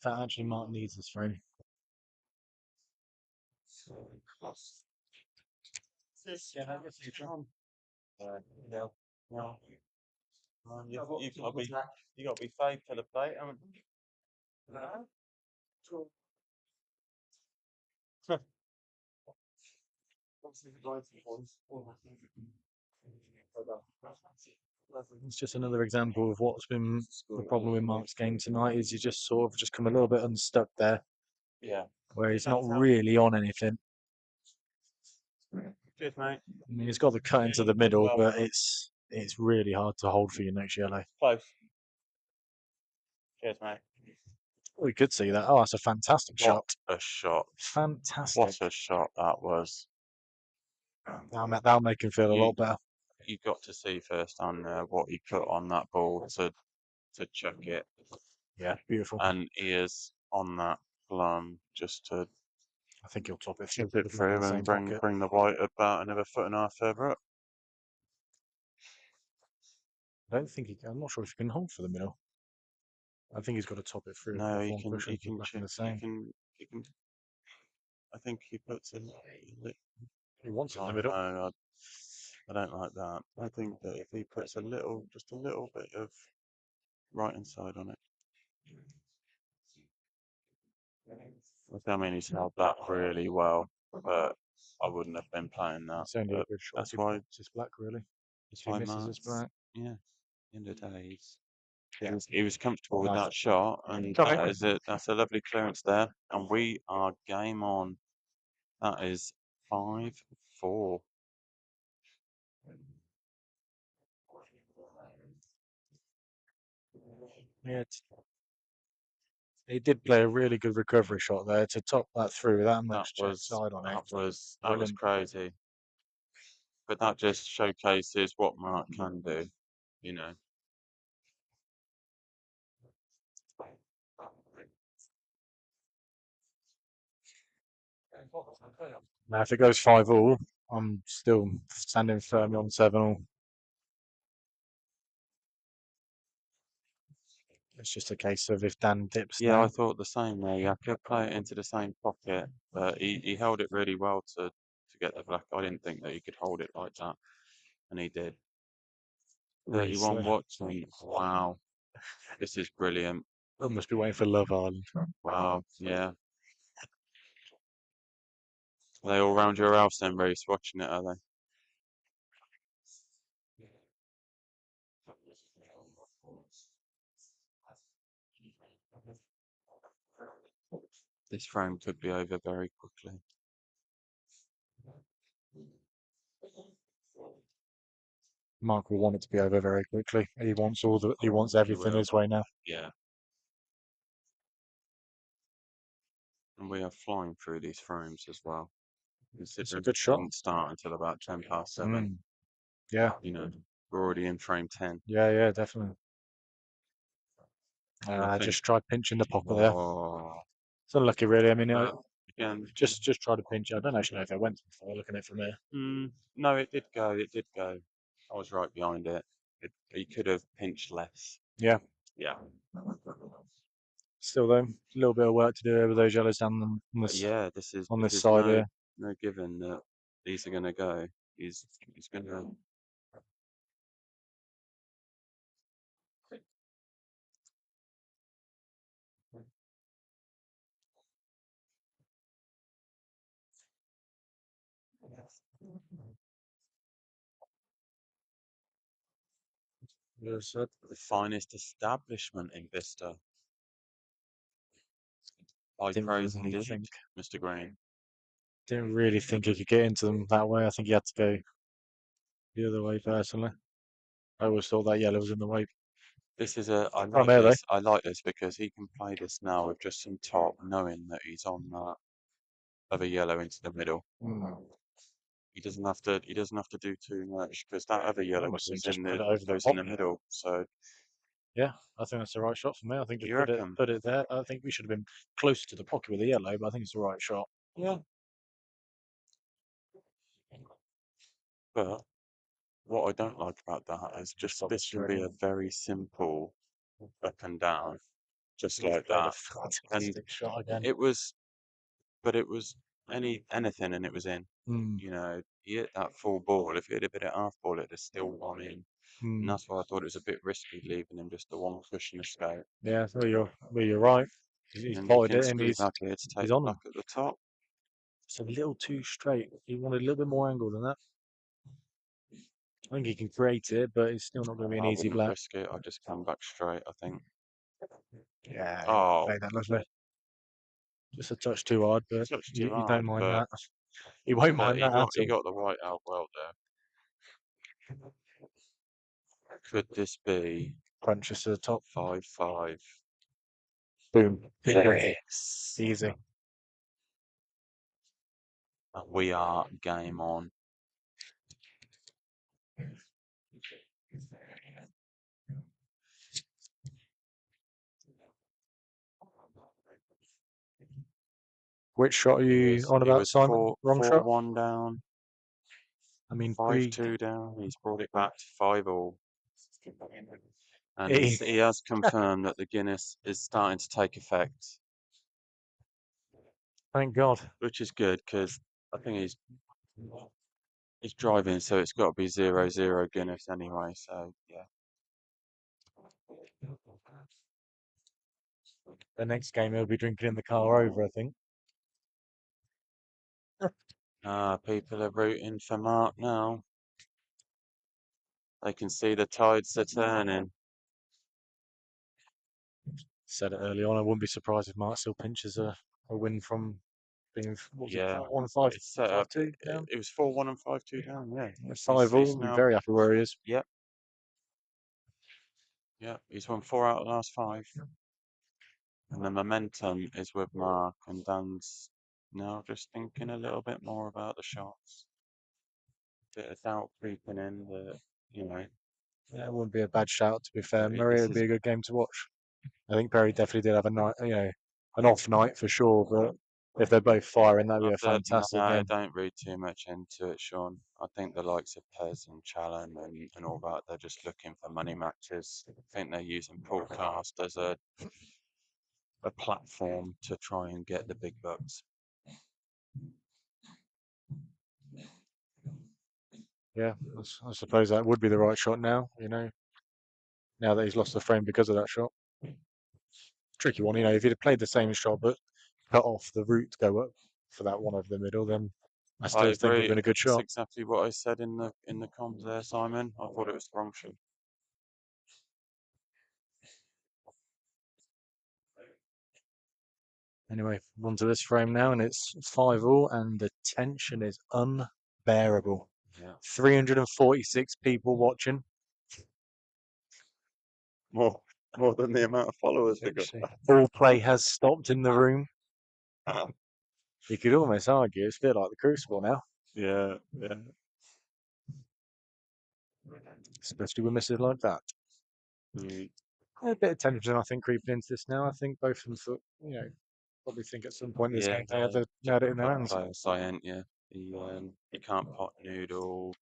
[SPEAKER 2] fact, actually, Mark needs this frame.
[SPEAKER 1] You've got to be faith to the plate, haven't you?
[SPEAKER 2] It's just another example of what's been the problem with Mark's game tonight. Is he just sort of just come a little bit unstuck there,
[SPEAKER 1] Yeah.
[SPEAKER 2] where he's not really on anything.
[SPEAKER 1] Cheers, mate.
[SPEAKER 2] I mean, he's got the cut into the middle, but it's really hard to hold for your next yellow.
[SPEAKER 1] Close. Cheers, mate.
[SPEAKER 2] We could see that. Oh, that's a fantastic shot.
[SPEAKER 1] What a shot.
[SPEAKER 2] Fantastic.
[SPEAKER 1] What a shot that was.
[SPEAKER 2] That'll make him feel a lot better.
[SPEAKER 1] You got to see firsthand what he put on that ball to chuck it.
[SPEAKER 2] Yeah, beautiful.
[SPEAKER 1] And he is on that plum just to
[SPEAKER 2] I think he'll top it
[SPEAKER 1] chip it through and bring the white about another foot and a half further up.
[SPEAKER 2] I don't think I'm not sure if he can hold for the middle. I think he's got to top it through.
[SPEAKER 1] No, he can. I think he puts in.
[SPEAKER 2] He wants it in the middle.
[SPEAKER 1] No, I don't like that. I think that if he puts just a little bit of right hand side on it. I mean, he's held that really well, but I wouldn't have been playing that.
[SPEAKER 2] It's only a good shot.
[SPEAKER 1] That's why
[SPEAKER 2] it's black, really.
[SPEAKER 1] If
[SPEAKER 2] he misses, it's black.
[SPEAKER 1] Yeah, end of the day, he was comfortable with that shot, and that's a lovely clearance there, and we are game on. That is 5-4.
[SPEAKER 2] Yeah, he did play a really good recovery shot there to top that through without much side on it.
[SPEAKER 1] That was crazy. But that just showcases what Mark can do, you know.
[SPEAKER 2] Now, if it goes 5-all, I'm still standing firmly on 7-all. It's just a case of if Dan dips.
[SPEAKER 1] Yeah, I thought the same way. I could play it into the same pocket, but he held it really well to get the black. I didn't think that he could hold it like that, and he did. 31 watching. Wow, this is brilliant.
[SPEAKER 2] I must be waiting for Love Island.
[SPEAKER 1] Wow, yeah. Are they all round your house then, Reese, watching it, are they? This frame could be over very quickly.
[SPEAKER 2] Mark will want it to be over very quickly. He wants everything his way now.
[SPEAKER 1] Yeah. And we are flying through these frames as well.
[SPEAKER 2] It's a good shot.
[SPEAKER 1] Didn't start until about 7:10.
[SPEAKER 2] Yeah.
[SPEAKER 1] You know, we're already in frame 10.
[SPEAKER 2] Yeah, definitely. Just tried pinching the pocket there. It's unlucky, really. I mean, again, just try to pinch it. I don't actually know if I went before looking at it from here.
[SPEAKER 1] No, it did go. It did go. I was right behind it. He could have pinched less.
[SPEAKER 2] Yeah.
[SPEAKER 1] Yeah.
[SPEAKER 2] Still, though, a little bit of work to do over those yellows down on this.
[SPEAKER 1] Yeah, this is
[SPEAKER 2] on this side here.
[SPEAKER 1] No given that these are going to go. He's going to. The finest establishment in Vista. I praise indeed, Mr. Green.
[SPEAKER 2] Didn't really think he could get into them that way. I think he had to go the other way personally. I always thought that yellow was in the way.
[SPEAKER 1] This is I like this because he can play this now with just some top, knowing that he's on that other yellow into the middle. He doesn't have to do too much because that other yellow goes in the middle. So
[SPEAKER 2] yeah, I think that's the right shot for me. I think just put it there. I think we should have been closer to the pocket with the yellow, but I think it's the right shot.
[SPEAKER 1] Yeah. But what I don't like about that is just
[SPEAKER 2] Stop
[SPEAKER 1] this can be a
[SPEAKER 2] straight.
[SPEAKER 1] very simple up and down, just
[SPEAKER 2] He's
[SPEAKER 1] like
[SPEAKER 2] played a
[SPEAKER 1] that. And
[SPEAKER 2] fantastic shot again.
[SPEAKER 1] it was, but it was anything and it was in.
[SPEAKER 2] Mm,
[SPEAKER 1] You know, he hit that full ball. If it had been a half ball, it'd have still gone in. And
[SPEAKER 2] mm.
[SPEAKER 1] that's why I thought it was a bit risky leaving him just the one cushion escape.
[SPEAKER 2] Yeah, you're right. He's
[SPEAKER 1] And
[SPEAKER 2] spotted
[SPEAKER 1] looking
[SPEAKER 2] it and
[SPEAKER 1] squeeze back here to
[SPEAKER 2] he's
[SPEAKER 1] take
[SPEAKER 2] on
[SPEAKER 1] back
[SPEAKER 2] him.
[SPEAKER 1] at the top.
[SPEAKER 2] It's a little too straight. He wanted a little bit more angle than that. I think he can create it, but it's still not going to be an
[SPEAKER 1] I
[SPEAKER 2] easy
[SPEAKER 1] wouldn't
[SPEAKER 2] black.
[SPEAKER 1] risk it. I'd just come back straight, I think.
[SPEAKER 2] Yeah,
[SPEAKER 1] Oh,
[SPEAKER 2] played that lovely. Just a touch too hard, but
[SPEAKER 1] touch
[SPEAKER 2] you
[SPEAKER 1] too
[SPEAKER 2] don't
[SPEAKER 1] hard,
[SPEAKER 2] mind
[SPEAKER 1] but
[SPEAKER 2] that. He won't mind
[SPEAKER 1] he
[SPEAKER 2] that
[SPEAKER 1] got
[SPEAKER 2] at
[SPEAKER 1] he
[SPEAKER 2] all.
[SPEAKER 1] got the white out well there. Could this be
[SPEAKER 2] Crunches to the top.
[SPEAKER 1] 5-5?
[SPEAKER 2] Boom.
[SPEAKER 1] Yes.
[SPEAKER 2] Easy.
[SPEAKER 1] And we are game on.
[SPEAKER 2] Which shot are you on
[SPEAKER 1] It
[SPEAKER 2] about,
[SPEAKER 1] was
[SPEAKER 2] Simon? Wrong shot?
[SPEAKER 1] 4-1 down,
[SPEAKER 2] I mean,
[SPEAKER 1] 5-2 down. He's brought it back to 5-all. And
[SPEAKER 2] he,
[SPEAKER 1] he has confirmed that the Guinness is starting to take effect,
[SPEAKER 2] thank God.
[SPEAKER 1] which is good because I think he's driving, so it's got to be 0-0 Guinness anyway. So yeah.
[SPEAKER 2] The next game he'll be drinking in the car over, I think.
[SPEAKER 1] People are rooting for Mark now. They can see the tides are turning.
[SPEAKER 2] Said it early on. I wouldn't be surprised if Mark still pinches a win from being, what was it,
[SPEAKER 1] Yeah,
[SPEAKER 2] 4-1, 5,
[SPEAKER 1] it's set up.
[SPEAKER 2] 5-2 down?
[SPEAKER 1] It was 4-1 and 5-2 down. Yeah,
[SPEAKER 2] 5 all.
[SPEAKER 1] he's
[SPEAKER 2] Be
[SPEAKER 1] now.
[SPEAKER 2] very happy where he is.
[SPEAKER 1] Yep. Yeah, he's won 4 out of the last 5. And the momentum is with Mark, and Dan's now just thinking a little bit more about the shots. Bit of doubt creeping in that, you know,
[SPEAKER 2] Yeah, it wouldn't be a bad shout, to be fair. Murray, it
[SPEAKER 1] this
[SPEAKER 2] would
[SPEAKER 1] is.
[SPEAKER 2] be a good game to watch. I think Perry definitely did have a night, an off night for sure. But if they're both firing, that'd be a fantastic
[SPEAKER 1] No,
[SPEAKER 2] game.
[SPEAKER 1] don't read too much into it, Sean. I think the likes of Pez and Challen and all that, they're just looking for money matches. I think they're using Poolcast as a platform to try and get the big bucks.
[SPEAKER 2] Yeah, I suppose that would be the right shot now. Now that he's lost the frame because of that shot. Tricky one, if he'd have played the same shot but cut off the route to go up for that one over the middle, then I
[SPEAKER 1] I
[SPEAKER 2] still think it would have
[SPEAKER 1] agree.
[SPEAKER 2] been a good
[SPEAKER 1] That's
[SPEAKER 2] shot.
[SPEAKER 1] exactly what I said in the comms there, Simon. I thought it was the wrong shot.
[SPEAKER 2] Anyway, on to this frame now, and it's 5 all, and the tension is unbearable.
[SPEAKER 1] Yeah.
[SPEAKER 2] 346 people watching.
[SPEAKER 1] More than the amount of followers they got.
[SPEAKER 2] All play has stopped in the room. You could almost argue it's a bit like the Crucible now,
[SPEAKER 1] Yeah.
[SPEAKER 2] especially with misses like that.
[SPEAKER 1] Mm.
[SPEAKER 2] A bit of tension, I think, creeping into this now. I think both of them thought, probably think at some point in this
[SPEAKER 1] Yeah,
[SPEAKER 2] game they had it in their hands.
[SPEAKER 1] player science, yeah. You can't pot noodle.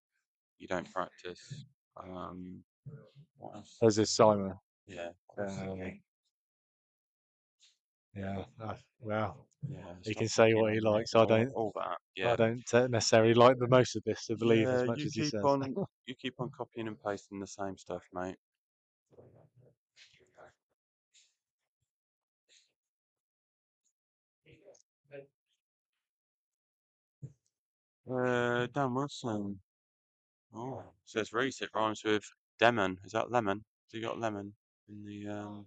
[SPEAKER 1] You don't practice. What else?
[SPEAKER 2] There's this Simon.
[SPEAKER 1] Yeah.
[SPEAKER 2] Yeah. Well,
[SPEAKER 1] Yeah.
[SPEAKER 2] he
[SPEAKER 1] Stop
[SPEAKER 2] can say
[SPEAKER 1] picking
[SPEAKER 2] what he
[SPEAKER 1] on me,
[SPEAKER 2] likes. I don't.
[SPEAKER 1] all that.
[SPEAKER 2] I
[SPEAKER 1] Yeah.
[SPEAKER 2] don't necessarily like the most of this to believe
[SPEAKER 1] Yeah.
[SPEAKER 2] as much
[SPEAKER 1] You
[SPEAKER 2] as he
[SPEAKER 1] keep
[SPEAKER 2] says.
[SPEAKER 1] on you keep on copying and pasting the same stuff, mate. Dan Wilson. Oh, says Reese. It rhymes with demon. Is that lemon? Has he got lemon in the No.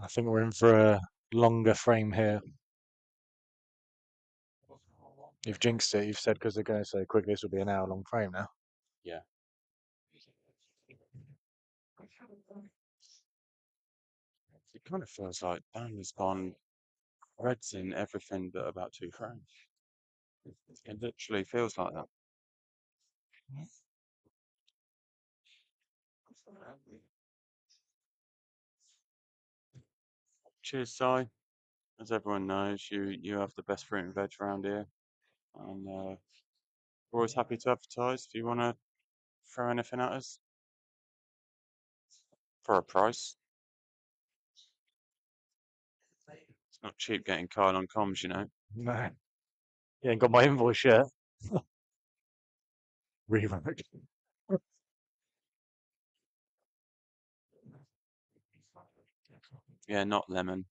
[SPEAKER 2] I think we're in for a longer frame here. You've jinxed it. You've said because they're going to say quick. This will be an hour-long frame now.
[SPEAKER 1] Yeah. It kind of feels like Dan has gone reds in everything but about 2 frames. It literally feels like that. Cheers, Si. As everyone knows, you have the best fruit and veg around here. And we're always happy to advertise if you want to throw anything at us for a price. It's not cheap getting Kyle on comms, you know.
[SPEAKER 2] No. You ain't got my invoice yet. Rework.
[SPEAKER 1] Yeah, not Lemon.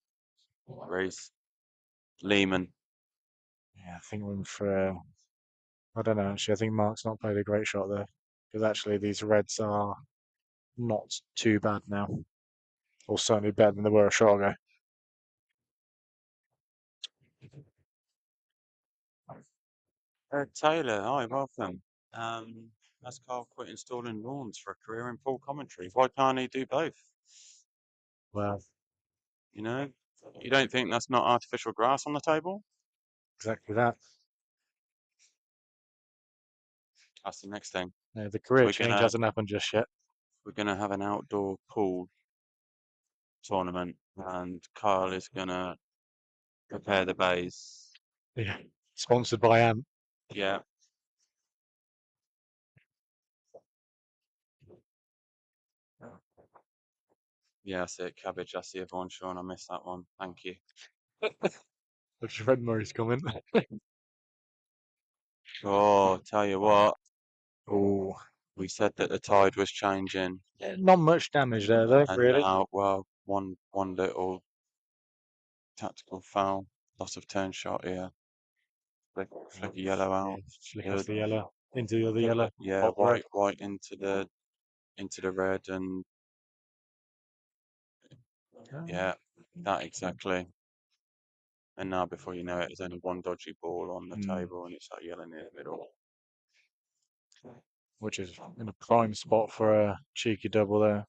[SPEAKER 1] Reese. Lehman.
[SPEAKER 2] Yeah, I think we're for. I don't know. Actually, I think Mark's not played a great shot there because actually these reds are not too bad now, or certainly better than they were a shot ago.
[SPEAKER 1] Taylor, hi, welcome. Has Carl quit installing lawns for a career in pool commentary? Why can't he do both?
[SPEAKER 2] Well,
[SPEAKER 1] You know, you don't think that's not artificial grass on the table?
[SPEAKER 2] exactly that.
[SPEAKER 1] That's the next thing.
[SPEAKER 2] No, the career
[SPEAKER 1] We're
[SPEAKER 2] change
[SPEAKER 1] gonna
[SPEAKER 2] hasn't happened just yet.
[SPEAKER 1] we're gonna have an outdoor pool tournament, and Carl is gonna prepare the bays.
[SPEAKER 2] Yeah, sponsored by Ant.
[SPEAKER 1] Yeah. Yeah, that's it. Cabbage. That's the other one, Sean. I missed that one. Thank you.
[SPEAKER 2] Which Red Murray's coming.
[SPEAKER 1] Oh, tell you what,
[SPEAKER 2] Oh,
[SPEAKER 1] we said that the tide was changing,
[SPEAKER 2] not much damage there though,
[SPEAKER 1] and
[SPEAKER 2] really.
[SPEAKER 1] now, well, one little tactical foul, loss of turn shot here. Flick a yellow
[SPEAKER 2] Yeah,
[SPEAKER 1] out.
[SPEAKER 2] flick
[SPEAKER 1] The-
[SPEAKER 2] off the yellow into the other yellow.
[SPEAKER 1] yeah,
[SPEAKER 2] Pop red.
[SPEAKER 1] white into the red, and yeah, that exactly. And now, before you know it, there's only one dodgy ball on the table, and it's that yellow near the middle.
[SPEAKER 2] Which is in a prime spot for a cheeky double there.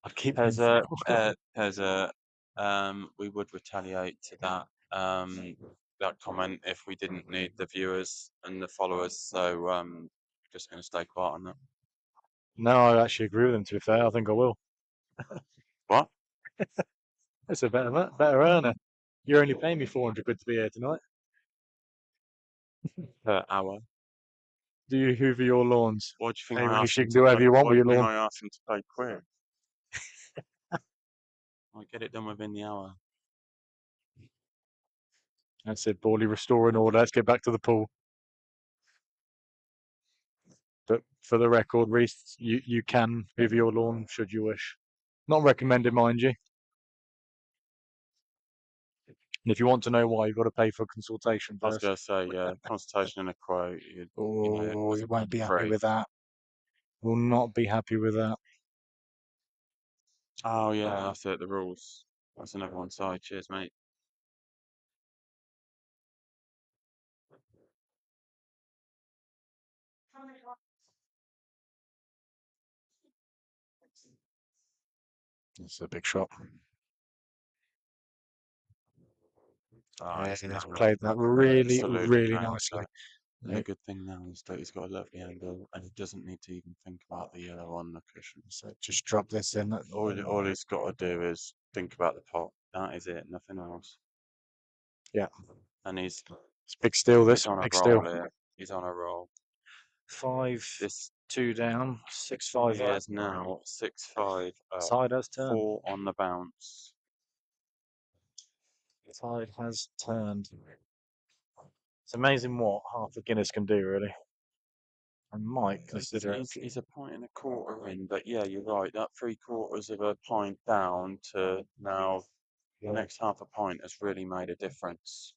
[SPEAKER 2] I'd keep
[SPEAKER 1] There's
[SPEAKER 2] him.
[SPEAKER 1] we would retaliate to that comment if we didn't need the viewers and the followers. So just going to stay quiet on that.
[SPEAKER 2] No, I actually agree with him. To be fair, I think I will.
[SPEAKER 1] What?
[SPEAKER 2] It's a better earner. You're only paying me 400 quid to be here tonight.
[SPEAKER 1] Per hour.
[SPEAKER 2] Do you hoover your lawns?
[SPEAKER 1] Why do you think
[SPEAKER 2] Hey,
[SPEAKER 1] I
[SPEAKER 2] Reece,
[SPEAKER 1] asked
[SPEAKER 2] you
[SPEAKER 1] him
[SPEAKER 2] can
[SPEAKER 1] to
[SPEAKER 2] do whatever
[SPEAKER 1] pay?
[SPEAKER 2] you want
[SPEAKER 1] Why
[SPEAKER 2] with
[SPEAKER 1] do
[SPEAKER 2] your
[SPEAKER 1] you think
[SPEAKER 2] lawn.
[SPEAKER 1] I asked him to pay quick? I get it done within the hour.
[SPEAKER 2] That's it, Bawley, restore and order. Let's get back to the pool. But for the record, Reece, you can hoover your lawn should you wish. Not recommended, mind you. And if you want to know why, you've got to pay for a consultation
[SPEAKER 1] I was
[SPEAKER 2] first.
[SPEAKER 1] going to say, yeah, consultation and a quote.
[SPEAKER 2] Oh,
[SPEAKER 1] as
[SPEAKER 2] you
[SPEAKER 1] a
[SPEAKER 2] won't be happy
[SPEAKER 1] free.
[SPEAKER 2] with that. Will not be happy with that.
[SPEAKER 1] Oh yeah, that's it. The rules. That's another one side. Cheers, mate.
[SPEAKER 2] It's a big shot.
[SPEAKER 1] Ah,
[SPEAKER 2] Yeah,
[SPEAKER 1] he's
[SPEAKER 2] he's
[SPEAKER 1] nailed
[SPEAKER 2] played that really,
[SPEAKER 1] absolutely
[SPEAKER 2] really
[SPEAKER 1] nailed
[SPEAKER 2] nicely.
[SPEAKER 1] that. And the good thing now is that he's got a lovely angle, and he doesn't need to even think about the yellow on the cushion.
[SPEAKER 2] So just drop this in.
[SPEAKER 1] All he's got to do is think about the pot. That is it, nothing else.
[SPEAKER 2] Yeah.
[SPEAKER 1] And he's
[SPEAKER 2] Big steal,
[SPEAKER 1] he's
[SPEAKER 2] this.
[SPEAKER 1] on a
[SPEAKER 2] Big
[SPEAKER 1] roll
[SPEAKER 2] steal.
[SPEAKER 1] here. He's on a roll.
[SPEAKER 2] 5-2 down, 6-5
[SPEAKER 1] He
[SPEAKER 2] up.
[SPEAKER 1] is now 6-5 up.
[SPEAKER 2] Side has turned.
[SPEAKER 1] 4 on the bounce.
[SPEAKER 2] Tide has turned. It's amazing what half a Guinness can do, really. I might consider it.
[SPEAKER 1] He's a pint and a quarter in, but yeah, you're right. That 3/4 of a pint down to now the next half a pint has really made a difference.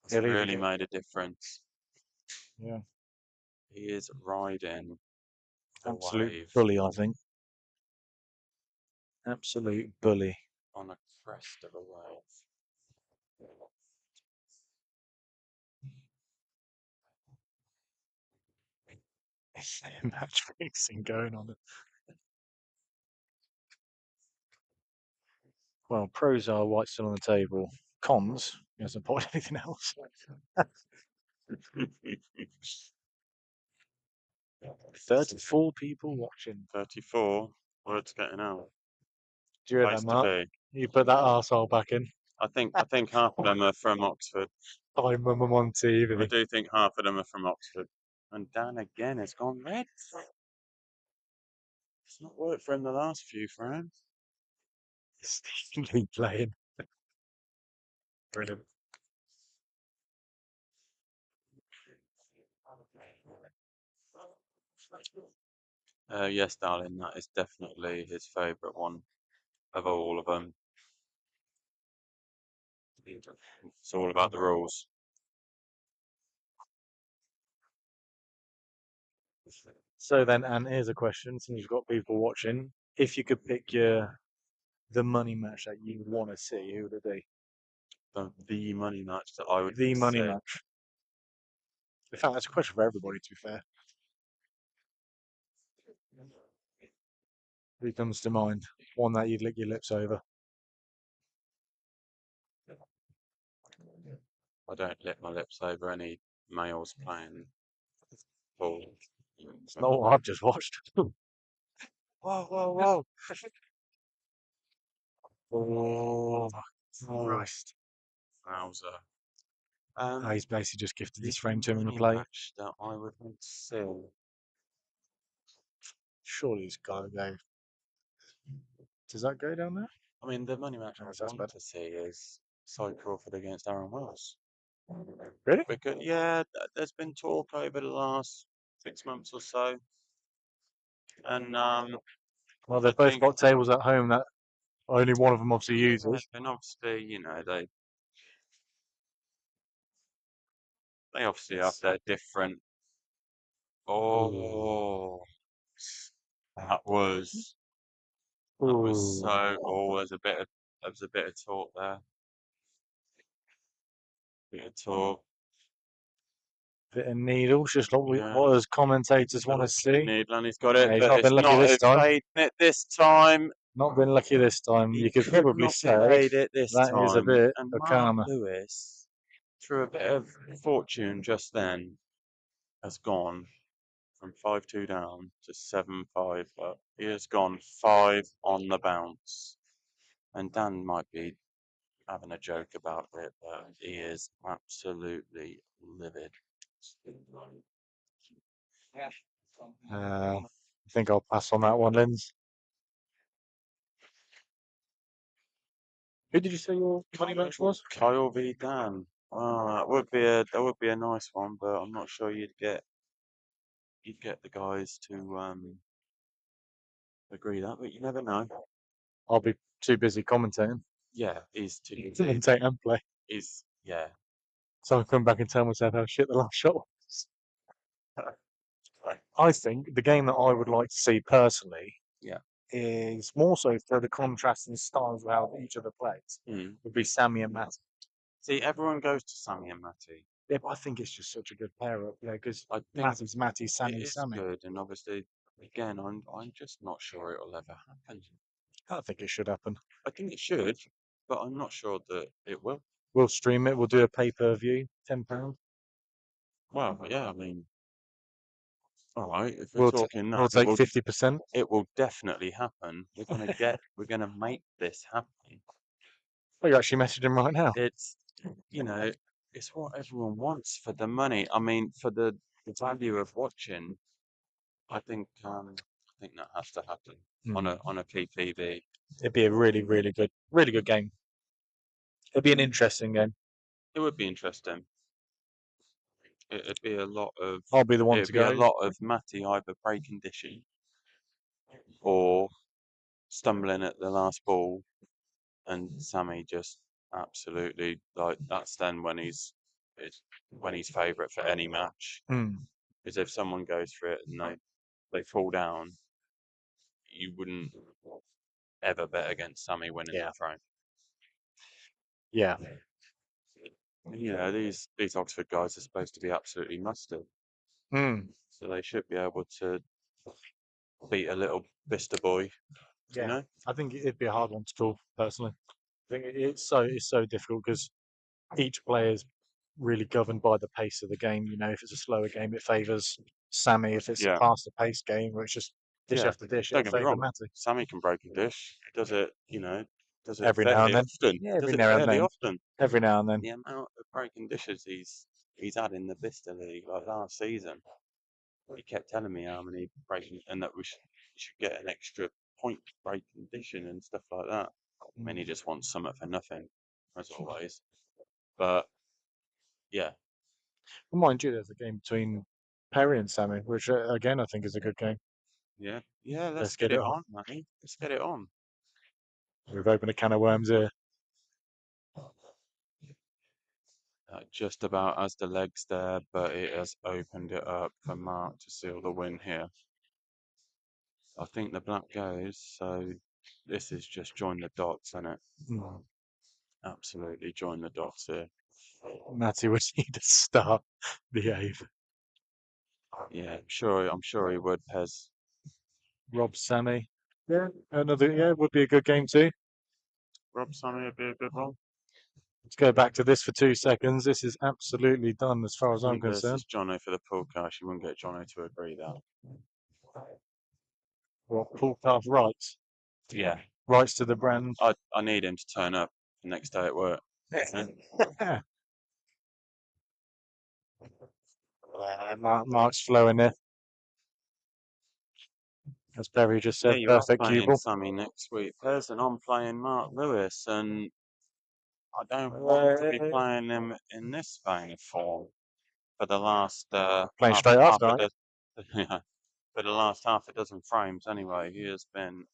[SPEAKER 1] It's really made a difference.
[SPEAKER 2] Yeah.
[SPEAKER 1] He is riding the
[SPEAKER 2] Absolute
[SPEAKER 1] wave
[SPEAKER 2] bully, I think. Absolute bully.
[SPEAKER 1] on a crest of a wave.
[SPEAKER 2] Match fixing going on. Well, pros are white still on the table. Cons, he hasn't bought anything else. 34 people watching.
[SPEAKER 1] 34. Words getting out.
[SPEAKER 2] Do you hear
[SPEAKER 1] Place
[SPEAKER 2] that,
[SPEAKER 1] to
[SPEAKER 2] Mark?
[SPEAKER 1] be.
[SPEAKER 2] You put that arsehole back in.
[SPEAKER 1] I think half of them are from Oxford.
[SPEAKER 2] I'm on
[SPEAKER 1] I
[SPEAKER 2] TV.
[SPEAKER 1] do think half of them are from Oxford. And Dan again has gone red. It's not worked for him the last few frames.
[SPEAKER 2] Sneakily playing. Brilliant.
[SPEAKER 1] Yes, darling, that is definitely his favourite one of all of them. It's all about the rules.
[SPEAKER 2] So then, and here's a question, since you've got people watching. If you could pick the money match that you want to see, who would it be?
[SPEAKER 1] The money match that I would
[SPEAKER 2] The money
[SPEAKER 1] say.
[SPEAKER 2] match. In fact, that's a question for everybody, to be fair. Who comes to mind? One that you'd lick your lips over.
[SPEAKER 1] I don't lick my lips over any males playing ball.
[SPEAKER 2] It's not what I've just watched.
[SPEAKER 1] Whoa, whoa, whoa.
[SPEAKER 2] Oh, Christ.
[SPEAKER 1] Wowzer.
[SPEAKER 2] He's basically just gifted
[SPEAKER 1] the
[SPEAKER 2] this frame to him on the
[SPEAKER 1] money
[SPEAKER 2] plate.
[SPEAKER 1] match that I would want to see.
[SPEAKER 2] Surely it's got to go. Does that go down there?
[SPEAKER 1] I mean, the money match I
[SPEAKER 2] Yes,
[SPEAKER 1] would
[SPEAKER 2] that's
[SPEAKER 1] want to see is Cy Crawford against Aaron Wells.
[SPEAKER 2] Really?
[SPEAKER 1] Because, yeah, there's been talk over the last 6 months or so. And
[SPEAKER 2] Well, they've
[SPEAKER 1] I
[SPEAKER 2] both
[SPEAKER 1] think-
[SPEAKER 2] got tables at home that only one of them obviously uses.
[SPEAKER 1] and obviously, you know, they obviously have their different. Oh, that was so. Oh, there was a bit of talk there. Bit of talk.
[SPEAKER 2] Bit of needles, just like
[SPEAKER 1] Yeah.
[SPEAKER 2] what us commentators want to see.
[SPEAKER 1] Needle, and he's got
[SPEAKER 2] Yeah,
[SPEAKER 1] it,
[SPEAKER 2] he's
[SPEAKER 1] but
[SPEAKER 2] not
[SPEAKER 1] it's
[SPEAKER 2] been lucky
[SPEAKER 1] not
[SPEAKER 2] this time.
[SPEAKER 1] evading it this time.
[SPEAKER 2] Not been lucky this time.
[SPEAKER 1] He
[SPEAKER 2] You could
[SPEAKER 1] could
[SPEAKER 2] probably
[SPEAKER 1] not
[SPEAKER 2] say
[SPEAKER 1] evade it this
[SPEAKER 2] that
[SPEAKER 1] time.
[SPEAKER 2] is a bit
[SPEAKER 1] and
[SPEAKER 2] of
[SPEAKER 1] Mark
[SPEAKER 2] karma.
[SPEAKER 1] Lewis, through a bit of fortune just then, has gone from 5-2 down to 7-5 up. He has gone 5 on the bounce. And Dan might be having a joke about it, but he is absolutely livid.
[SPEAKER 2] I think I'll pass on that one, Linz. Who did you say your money match was?
[SPEAKER 1] Kyle v Dan. Oh, that would be a nice one, but I'm not sure you'd get the guys to agree that, but you never know.
[SPEAKER 2] I'll be too busy commentating.
[SPEAKER 1] Yeah, he's too
[SPEAKER 2] Commentate and play.
[SPEAKER 1] yeah.
[SPEAKER 2] So I'll come back and tell myself how shit the last shot was. I think the game that I would like to see personally
[SPEAKER 1] Yeah.
[SPEAKER 2] is more so for the contrasting styles of how each other plays would be Sammy and Matty.
[SPEAKER 1] See, everyone goes to Sammy and Matty.
[SPEAKER 2] Yeah, but I think it's just such a good pair up, because
[SPEAKER 1] I think
[SPEAKER 2] Matty's Matty,
[SPEAKER 1] it
[SPEAKER 2] Sammy's
[SPEAKER 1] is
[SPEAKER 2] Sammy.
[SPEAKER 1] good, and obviously, again, I'm just not sure it'll ever happen.
[SPEAKER 2] I think it should happen.
[SPEAKER 1] I think it should, but I'm not sure that it will.
[SPEAKER 2] We'll stream it. We'll do a pay-per-view, £10.
[SPEAKER 1] Well, yeah, I mean, all right. If we're
[SPEAKER 2] We'll
[SPEAKER 1] talking
[SPEAKER 2] we'll
[SPEAKER 1] that,
[SPEAKER 2] take 50%.
[SPEAKER 1] it will definitely happen. We're gonna make this happen.
[SPEAKER 2] Oh, you actually messaged him right now.
[SPEAKER 1] It's, you know, it's what everyone wants for the money. I mean, for the value of watching. I think that has to happen on a PPV.
[SPEAKER 2] It'd be a really, really good game. It'd be an interesting game.
[SPEAKER 1] It would be interesting. It'd be a lot of.
[SPEAKER 2] I'll be the one
[SPEAKER 1] It'd
[SPEAKER 2] to
[SPEAKER 1] be a
[SPEAKER 2] go.
[SPEAKER 1] lot of Matty either breaking dishy or stumbling at the last ball, and Sammy just absolutely like that's then when he's favourite for any match. Because if someone goes for it and they fall down, you wouldn't ever bet against Sammy winning the frame.
[SPEAKER 2] Yeah.
[SPEAKER 1] You know, these Oxford guys are supposed to be absolutely mustard. So they should be able to beat a little Bicester boy.
[SPEAKER 2] Yeah.
[SPEAKER 1] You know?
[SPEAKER 2] I think it'd be a hard one to call, personally. I think it's so difficult because each player is really governed by the pace of the game. You know, if it's a slower game, it favours Sammy. If it's a faster paced game where it's just dish after dish,
[SPEAKER 1] Don't
[SPEAKER 2] it'll
[SPEAKER 1] get me
[SPEAKER 2] favour
[SPEAKER 1] wrong.
[SPEAKER 2] Matty.
[SPEAKER 1] Sammy can break a dish. Does it, you know, Does it
[SPEAKER 2] Every now and
[SPEAKER 1] fairly
[SPEAKER 2] then.
[SPEAKER 1] often.
[SPEAKER 2] Yeah,
[SPEAKER 1] Does
[SPEAKER 2] every
[SPEAKER 1] it
[SPEAKER 2] now and
[SPEAKER 1] fairly
[SPEAKER 2] then.
[SPEAKER 1] often.
[SPEAKER 2] Every now and then.
[SPEAKER 1] The amount of breaking dishes he's had in the Vista League like last season. He kept telling me how many breaking and that we should get an extra point breaking dishing and stuff like that. I mean, he just wants something for nothing, as always. But yeah,
[SPEAKER 2] Well, mind you, there's a game between Perry and Sammy, which again I think is a good game.
[SPEAKER 1] yeah. Let's
[SPEAKER 2] Let's
[SPEAKER 1] get
[SPEAKER 2] get
[SPEAKER 1] it
[SPEAKER 2] it on.
[SPEAKER 1] on, Matty. Let's get it on.
[SPEAKER 2] We've opened a can of worms here.
[SPEAKER 1] Just about as the legs there, but it has opened it up for Mark to seal the win here. I think the black goes, so this is just join the dots, isn't it?
[SPEAKER 2] Mm.
[SPEAKER 1] Absolutely join the dots here.
[SPEAKER 2] Matty would need to start behave.
[SPEAKER 1] Yeah, I'm sure he would, Pez.
[SPEAKER 2] Rob Sammy. Yeah, would be a good game too.
[SPEAKER 1] Rob Sonny would be a good one.
[SPEAKER 2] Let's go back to this for 2 seconds. This is absolutely done as far as I'm
[SPEAKER 1] This
[SPEAKER 2] concerned.
[SPEAKER 1] is Jono for the Poolcast. You wouldn't get Jono to agree that.
[SPEAKER 2] Well, Poolcast rights.
[SPEAKER 1] Yeah.
[SPEAKER 2] Rights to the brand.
[SPEAKER 1] I need him to turn up the next day at work.
[SPEAKER 2] Mark's flowing there. As Barry just said,
[SPEAKER 1] You are
[SPEAKER 2] perfect cue
[SPEAKER 1] playing
[SPEAKER 2] ball.
[SPEAKER 1] Sammy next week, Pez, and I'm playing Mark Lewis, and I don't want to be playing him in this vein of form for the last
[SPEAKER 2] Playing straight after,
[SPEAKER 1] half
[SPEAKER 2] aren't you?
[SPEAKER 1] yeah, for the last half a dozen frames anyway. He has been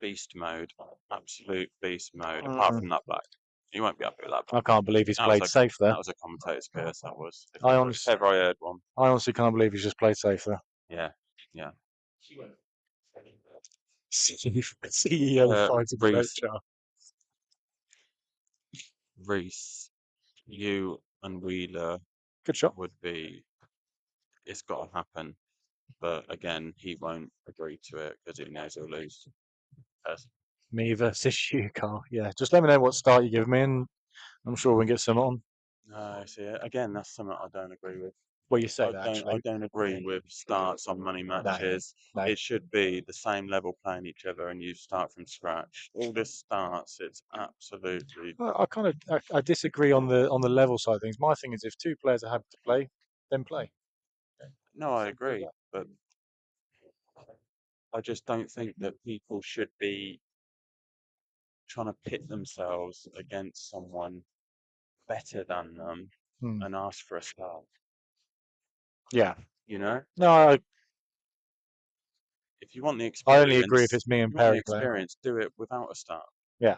[SPEAKER 1] beast mode, absolute beast mode. Apart from that black, you won't be happy with that
[SPEAKER 2] I
[SPEAKER 1] black.
[SPEAKER 2] can't believe he's played safe there.
[SPEAKER 1] That was a commentator's curse. That was. If
[SPEAKER 2] I
[SPEAKER 1] ever I heard one.
[SPEAKER 2] honestly can't believe he's just played safe there.
[SPEAKER 1] Yeah.
[SPEAKER 2] CEO fighting with
[SPEAKER 1] Reese,
[SPEAKER 2] HR.
[SPEAKER 1] Reese, you and Wheeler
[SPEAKER 2] Good shot.
[SPEAKER 1] would be. It's got to happen, but again, he won't agree to it because he knows he'll lose.
[SPEAKER 2] Me versus you, Carl. Yeah, just let me know what start you give me, and I'm sure we can get some on.
[SPEAKER 1] No, see, again, that's something I don't agree with.
[SPEAKER 2] Well, you say
[SPEAKER 1] I
[SPEAKER 2] that
[SPEAKER 1] don't.
[SPEAKER 2] actually.
[SPEAKER 1] I don't agree with starts on money matches.
[SPEAKER 2] No.
[SPEAKER 1] It should be the same level playing each other, and you start from scratch. All this starts. It's absolutely.
[SPEAKER 2] I disagree on the level side of things. My thing is, if two players are happy to play, then play.
[SPEAKER 1] No, I agree, but I just don't think that people should be trying to pit themselves against someone better than them and ask for a start.
[SPEAKER 2] Yeah.
[SPEAKER 1] You know,
[SPEAKER 2] No,
[SPEAKER 1] if you want the
[SPEAKER 2] I
[SPEAKER 1] experience,
[SPEAKER 2] only agree if it's me and
[SPEAKER 1] you want the
[SPEAKER 2] Perry playing.
[SPEAKER 1] experience, do it without a start.
[SPEAKER 2] Yeah.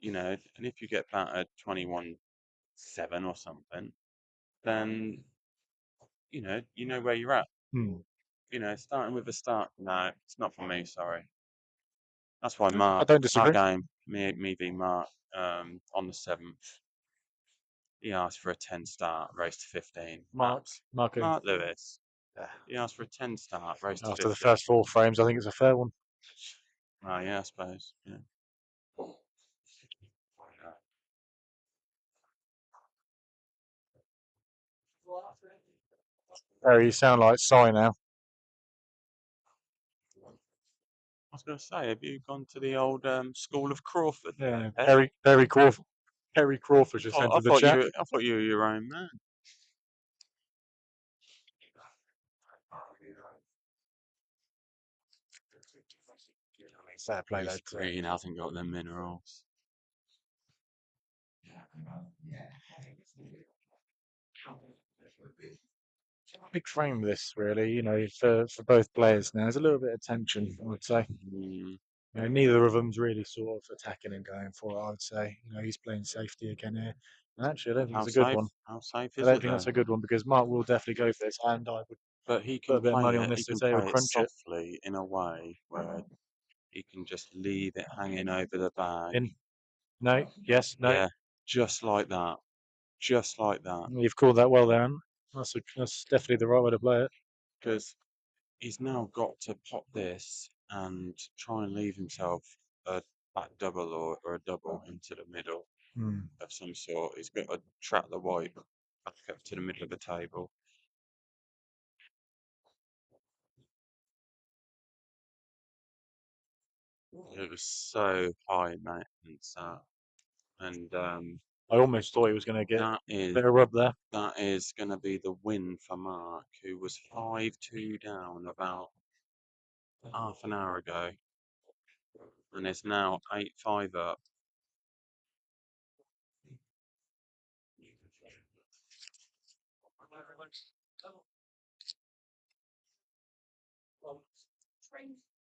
[SPEAKER 1] You know, and if you get battered 21-7 or something, then you know where you're at. You know, starting with a start, no, it's not for me. Sorry. That's why Mark,
[SPEAKER 2] I don't disagree.
[SPEAKER 1] our game, me v Mark, on the 7th, he asked for a 10 start, race to 15.
[SPEAKER 2] Mark
[SPEAKER 1] Lewis. He asked for a 10 start, race to 15.
[SPEAKER 2] After the first 4 frames, I think it's a fair one.
[SPEAKER 1] Oh, yeah, I suppose. Yeah.
[SPEAKER 2] Perry, you sound like Cy now.
[SPEAKER 1] I was going to say, have you gone to the old school of Crawford?
[SPEAKER 2] Yeah,
[SPEAKER 1] There,
[SPEAKER 2] Perry Crawford. Perry Crawford just
[SPEAKER 1] I
[SPEAKER 2] entered the
[SPEAKER 1] thought
[SPEAKER 2] chat.
[SPEAKER 1] I thought you were your own man.
[SPEAKER 2] Fair play,
[SPEAKER 1] He's green, hasn't got the minerals.
[SPEAKER 2] Big frame this, really, for both players now. There's a little bit of tension, I would say. Neither of them's really sort of attacking and going for it, I would say. He's playing safety again here. And actually, I don't think it's a good one.
[SPEAKER 1] How safe
[SPEAKER 2] I
[SPEAKER 1] is
[SPEAKER 2] don't
[SPEAKER 1] it?
[SPEAKER 2] think that's a good one because Mark will definitely go for this, and I would
[SPEAKER 1] But he
[SPEAKER 2] put
[SPEAKER 1] can
[SPEAKER 2] a bit of
[SPEAKER 1] play
[SPEAKER 2] money
[SPEAKER 1] it.
[SPEAKER 2] on this
[SPEAKER 1] He
[SPEAKER 2] to
[SPEAKER 1] can
[SPEAKER 2] say he'll
[SPEAKER 1] play it
[SPEAKER 2] crunch it.
[SPEAKER 1] softly in a way where he can just leave it hanging over the bag.
[SPEAKER 2] No, yes, no.
[SPEAKER 1] Yeah, just like that. Just like that.
[SPEAKER 2] You've called that well, there. That's definitely the right way to play it.
[SPEAKER 1] Because he's now got to pop this and try and leave himself a back double or a double into the middle of some sort. He's got to trap the white back up to the middle of the table. It was so high maintenance, and
[SPEAKER 2] I almost thought he was going to get
[SPEAKER 1] that
[SPEAKER 2] a
[SPEAKER 1] is
[SPEAKER 2] bit of rub there.
[SPEAKER 1] that is going to be the win for Mark, who was 5-2 down about half an hour ago, and is now 8-5 up.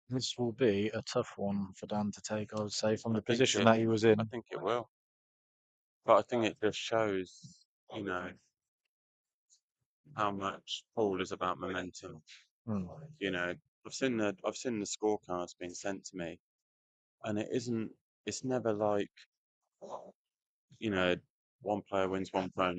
[SPEAKER 2] This will be a tough one for Dan to take, I would say, from
[SPEAKER 1] I
[SPEAKER 2] the
[SPEAKER 1] think
[SPEAKER 2] position
[SPEAKER 1] it,
[SPEAKER 2] that he was in.
[SPEAKER 1] I think it will, but I think it just shows, how much Paul is about momentum.
[SPEAKER 2] Hmm.
[SPEAKER 1] I've seen the scorecards being sent to me, and it's never like, one player wins, one player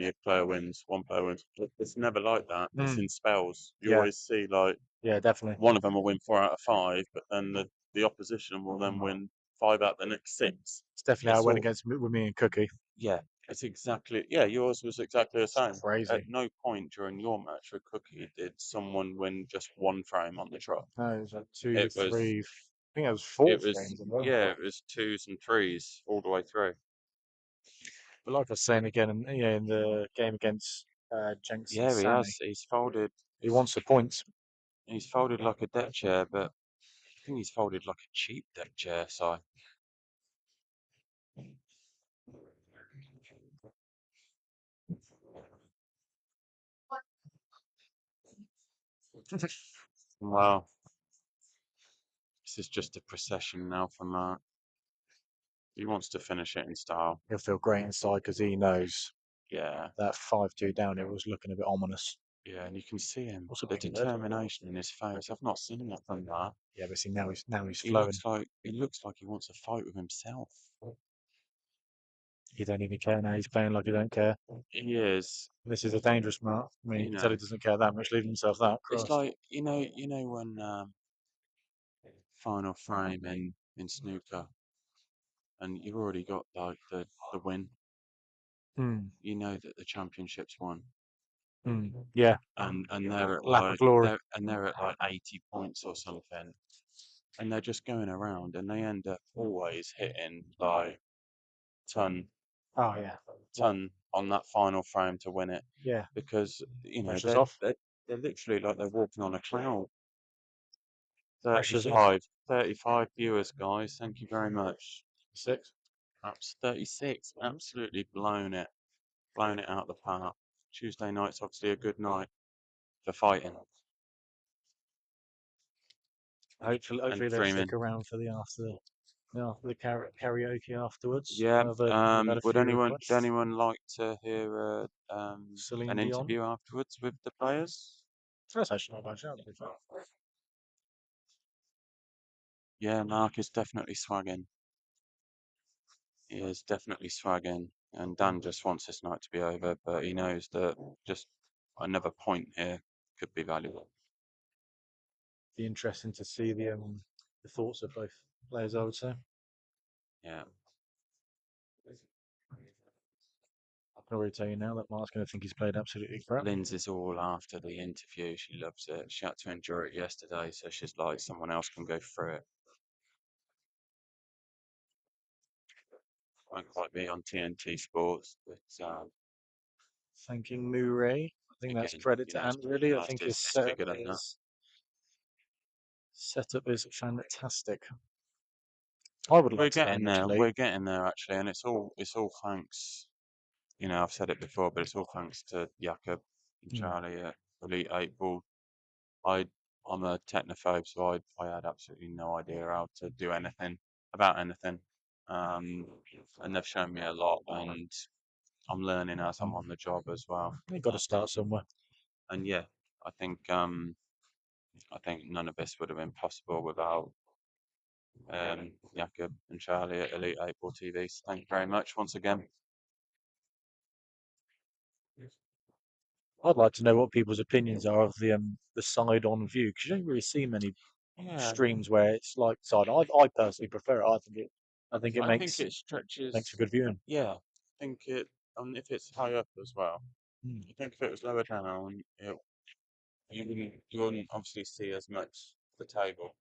[SPEAKER 1] wins, one player wins. It's never like that. It's in spells. You
[SPEAKER 2] Yeah.
[SPEAKER 1] always see like
[SPEAKER 2] Yeah, definitely.
[SPEAKER 1] one of them will win 4 out of 5, but then the opposition will then win 5 out of the next 6.
[SPEAKER 2] It's definitely how
[SPEAKER 1] It's
[SPEAKER 2] it went
[SPEAKER 1] all
[SPEAKER 2] against with me and Cookie.
[SPEAKER 1] Yeah, it's exactly yours was exactly the same.
[SPEAKER 2] Crazy.
[SPEAKER 1] At no point during your match with Cookie did someone win just one frame on the trot.
[SPEAKER 2] No, it was like 2,
[SPEAKER 1] It was
[SPEAKER 2] 3. I think it was 4
[SPEAKER 1] it was
[SPEAKER 2] frames. As well.
[SPEAKER 1] it was 2s and 3s all the way through.
[SPEAKER 2] But like I was saying again, in the game against Jenks and
[SPEAKER 1] Yeah, he
[SPEAKER 2] Sammy,
[SPEAKER 1] has.
[SPEAKER 2] he wants the points.
[SPEAKER 1] He's folded like a deck chair, but I think he's folded like a cheap deck chair, so well, this is just a procession now for Mark. He wants to finish it in style.
[SPEAKER 2] He'll feel great inside because he knows
[SPEAKER 1] Yeah,
[SPEAKER 2] that 5-2 down, it was looking a bit ominous.
[SPEAKER 1] yeah, and you can see him,
[SPEAKER 2] Also
[SPEAKER 1] the
[SPEAKER 2] being led.
[SPEAKER 1] determination in his face. I've not seen that from Mark.
[SPEAKER 2] Yeah, but see now he's
[SPEAKER 1] He
[SPEAKER 2] flowing.
[SPEAKER 1] looks like he wants to fight with himself.
[SPEAKER 2] He don't even care now. He's playing like he don't care.
[SPEAKER 1] He is.
[SPEAKER 2] This is a dangerous mark. I mean, you can tell he doesn't care that much, leaving himself that.
[SPEAKER 1] It's
[SPEAKER 2] Christ.
[SPEAKER 1] like when final frame in snooker, and you've already got like the win. You know that the championship's won,
[SPEAKER 2] Yeah,
[SPEAKER 1] and they're at
[SPEAKER 2] lap of glory.
[SPEAKER 1] they're at like 80 points or something, and they're just going around, and they end up always hitting like ton
[SPEAKER 2] Oh yeah,
[SPEAKER 1] on that final frame to win it,
[SPEAKER 2] yeah.
[SPEAKER 1] because
[SPEAKER 2] Pressure's off.
[SPEAKER 1] they're literally like they're walking on a cloud.
[SPEAKER 2] Pressure's off.
[SPEAKER 1] 35 viewers, guys. Thank you very much.
[SPEAKER 2] 6.
[SPEAKER 1] That's 36. Absolutely blown it out of the park. Tuesday night's obviously a good night for fighting
[SPEAKER 2] Hopefully
[SPEAKER 1] and
[SPEAKER 2] they'll
[SPEAKER 1] dreaming.
[SPEAKER 2] stick around for the karaoke afterwards.
[SPEAKER 1] Yeah.
[SPEAKER 2] We've had a
[SPEAKER 1] Would
[SPEAKER 2] few requests.
[SPEAKER 1] anyone like to hear
[SPEAKER 2] Celine
[SPEAKER 1] an
[SPEAKER 2] Dion.
[SPEAKER 1] interview afterwards with the players?
[SPEAKER 2] That's actually not a bad shout, to be fair.
[SPEAKER 1] Yeah, Mark is definitely swagging. He is definitely swagging, and Dan just wants this night to be over, but he knows that just another point here could be valuable.
[SPEAKER 2] Be interesting to see the thoughts of both players, I would say.
[SPEAKER 1] Yeah.
[SPEAKER 2] I can already tell you now that Mark's going to think he's played absolutely crap.
[SPEAKER 1] Lynn's is all after the interview. She loves it. She had to endure it yesterday, so she's like, someone else can go through it. Won't quite be on TNT Sports, but
[SPEAKER 2] Thanking Murray. I think that's
[SPEAKER 1] again,
[SPEAKER 2] credit to Ant, really. I think his
[SPEAKER 1] it's
[SPEAKER 2] setup
[SPEAKER 1] bigger than that.
[SPEAKER 2] is fantastic. I would
[SPEAKER 1] We're
[SPEAKER 2] like to know
[SPEAKER 1] getting there.
[SPEAKER 2] actually.
[SPEAKER 1] We're getting there actually, and it's all thanks. I've said it before, but it's all thanks to Jakob and Charlie at Elite 8 Ball. I'm a technophobe, so I had absolutely no idea how to do anything about anything. And they've shown me a lot, and I'm learning as I'm on the job as well.
[SPEAKER 2] You've got to start somewhere.
[SPEAKER 1] And yeah, I think none of this would have been possible without Jakob and Charlie at Elite 8 Ball TV. So thank you very much once again.
[SPEAKER 2] I'd like to know what people's opinions are of the side-on view, because you don't really see many streams where it's like side. I personally prefer it. I think it makes
[SPEAKER 1] stretches.
[SPEAKER 2] makes for good viewing.
[SPEAKER 1] Yeah, I think it. If it's high up as well. I think if it was lower down, you wouldn't obviously see as much the table.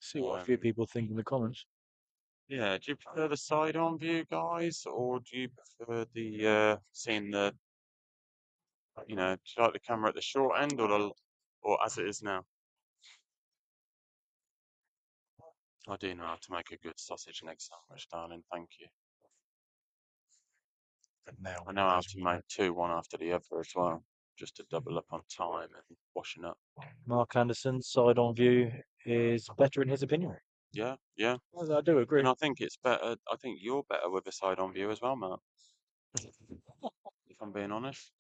[SPEAKER 2] See what a few people think in the comments.
[SPEAKER 1] Yeah, do you prefer the side-on view, guys, or do you prefer the seeing the, do you like the camera at the short end or as it is now? I do know how to make a good sausage and egg sandwich, darling. Thank you. I know how to make two, one after the other as well, just to double up on time and washing up.
[SPEAKER 2] Mark Anderson's side-on view is better in his opinion.
[SPEAKER 1] Yeah, yeah.
[SPEAKER 2] Well, I do agree.
[SPEAKER 1] And I think it's better. I think you're better with a side-on view as well, Mark. If I'm being honest,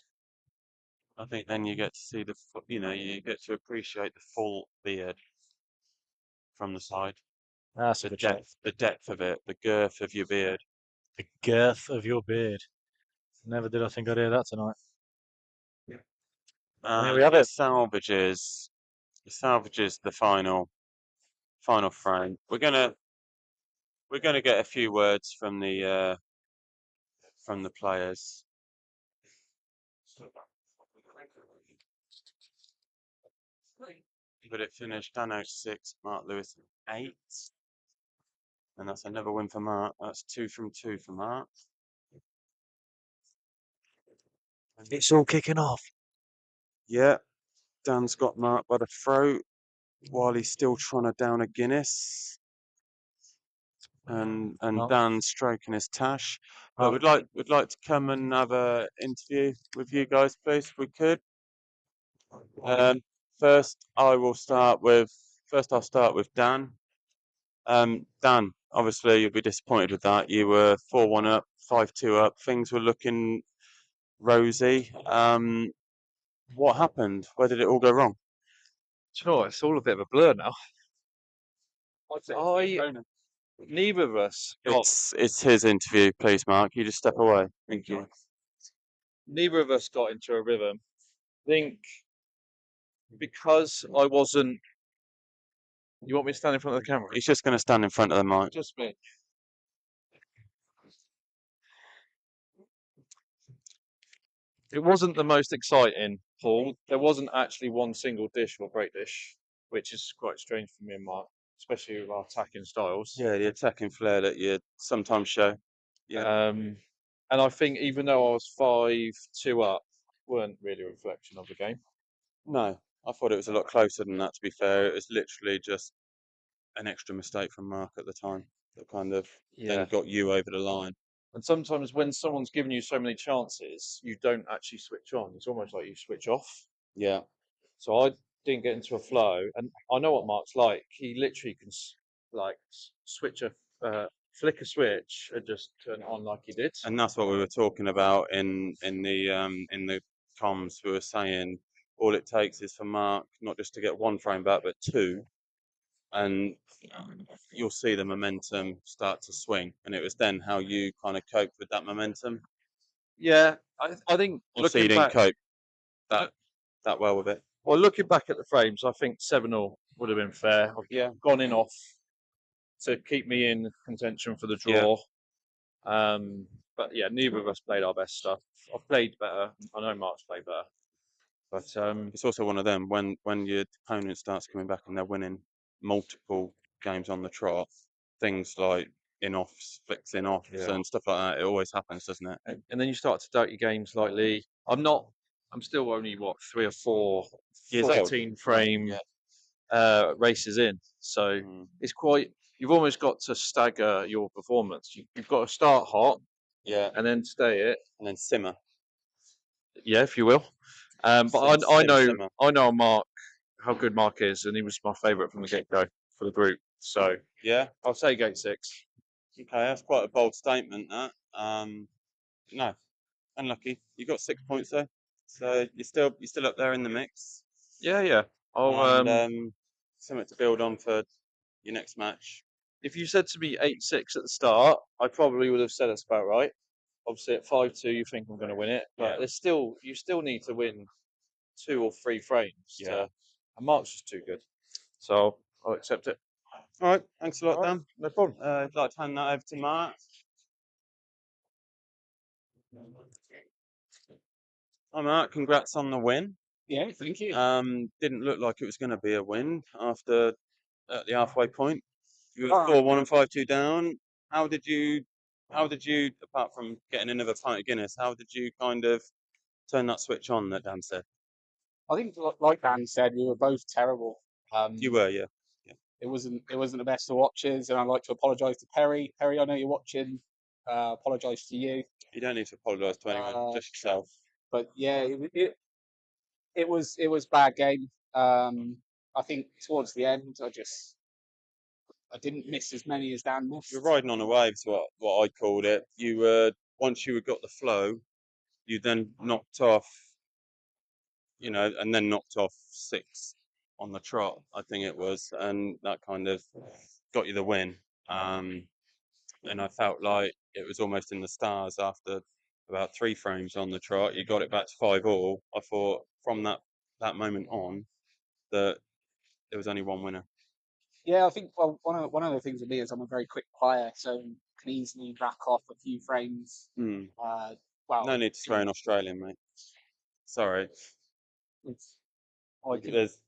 [SPEAKER 1] I think then you get to see you get to appreciate the full beard from the side.
[SPEAKER 2] That's a good shout.
[SPEAKER 1] The depth of it, the girth of your beard.
[SPEAKER 2] The girth of your beard. Never did I think I'd hear that tonight. There we have it.
[SPEAKER 1] Salvages the final frame. We're gonna get a few words from the players. But it finished Dan Oates 6, Mark Lewis 8. And that's another win for Mark. That's 2 from 2 for Mark.
[SPEAKER 2] It's all kicking off.
[SPEAKER 1] Yeah, Dan's got Mark by the throat while he's still trying to down a Guinness. And
[SPEAKER 2] Mark.
[SPEAKER 1] Dan's stroking his tash. But we'd like to come and have a interview with you guys, please, if we could. First I'll start with Dan. Dan, obviously you'll be disappointed with that. You were 4-1 up, 5-2 up. Things were looking rosy. What happened? Where did it all go wrong?
[SPEAKER 4] Do you know what? It's all a bit of a blur now. Neither of us
[SPEAKER 1] It's his interview, please, Mark. You just step away. Thank you.
[SPEAKER 4] neither of us got into a rhythm. I think because I wasn't. You want me to stand in front of the camera?
[SPEAKER 1] He's just going to stand in front of the mic.
[SPEAKER 4] Just me. It wasn't the most exciting, Paul. There wasn't actually one single dish or break dish, which is quite strange for me and Mark, especially with our attacking styles.
[SPEAKER 1] Yeah, the attacking flair that you sometimes show. Yeah.
[SPEAKER 4] And I think even though I was 5-2 up, weren't really a reflection of the game.
[SPEAKER 1] No, I thought it was a lot closer than that, to be fair. It was literally just an extra mistake from Mark at the time that kind of then got you over the line.
[SPEAKER 4] And sometimes when someone's given you so many chances, you don't actually switch on. It's almost like you switch off.
[SPEAKER 1] Yeah.
[SPEAKER 4] So I didn't get into a flow, and I know what Mark's like. He literally can switch flick a switch and just turn it on like he did.
[SPEAKER 1] And that's what we were talking about in the comms. We were saying all it takes is for Mark not just to get one frame back, but two, and you'll see the momentum start to swing. And it was then how you kind of coped with that momentum.
[SPEAKER 4] Yeah, I think
[SPEAKER 1] Obviously you didn't cope that well with it.
[SPEAKER 4] Well, looking back at the frames, I think 7-0 would have been fair. I've gone in off to keep me in contention for the draw. Yeah. But yeah, neither of us played our best stuff. I've played better. I know Mark's played better. But
[SPEAKER 1] it's also one of them when your opponent starts coming back and they're winning multiple games on the trot, things like in-offs, flicks in-offs and stuff like that, it always happens, doesn't it?
[SPEAKER 4] And then you start to doubt your game slightly. I'm still only 3 or 4 14 frame races in. So it's you've almost got to stagger your performance. You've got to start hot, and then stay it,
[SPEAKER 1] and then simmer.
[SPEAKER 4] Yeah, if you will. But I know Mark, how good Mark is, and he was my favourite from the get-go for the group. So
[SPEAKER 1] yeah,
[SPEAKER 4] I'll say gate 6.
[SPEAKER 1] Okay, that's quite a bold statement. That no, unlucky. You got 6 points though, so you're still up there in the mix.
[SPEAKER 4] Yeah.
[SPEAKER 1] And something to build on for your next match.
[SPEAKER 4] If you said to me 8-6 at the start, I probably would have said that's about right. Obviously, at 5-2, you think I'm going to win it, but you still need to win 2 or 3 frames. And Mark's just too good, so I'll accept it.
[SPEAKER 1] All right, thanks a lot, Dan.
[SPEAKER 4] No problem.
[SPEAKER 1] I'd like to hand that over to Mark. Hi, Mark. Congrats on the win.
[SPEAKER 3] Yeah, thank you.
[SPEAKER 1] Didn't look like it was going to be a win after at the halfway point. You were
[SPEAKER 3] Oh.
[SPEAKER 1] 4-1 and 5-2 down. How did you, apart from getting another pint of Guinness, how did you kind of turn that switch on that Dan said?
[SPEAKER 3] I think, like Dan said, we were both terrible.
[SPEAKER 1] You were, yeah.
[SPEAKER 3] It wasn't the best of watches, and I'd like to apologise to Perry. Perry, I know you're watching. Apologise to you.
[SPEAKER 1] You don't need to apologise to anyone, just yourself.
[SPEAKER 3] But yeah, it was bad game. I think towards the end, I didn't miss as many as Dan missed.
[SPEAKER 1] You're riding on a wave, is what I called it. You were, once you got the flow, you then knocked off, and then knocked off 6 on the trot, I think it was, and that kind of got you the win. And I felt like it was almost in the stars after about 3 frames on the trot. You got it back to 5-all. I thought from that moment on that there was only one winner.
[SPEAKER 3] Yeah, I think one of the things with me is I'm a very quick player, so can easily rack off a few frames.
[SPEAKER 1] No need to swear in Australian, mate. Sorry. There's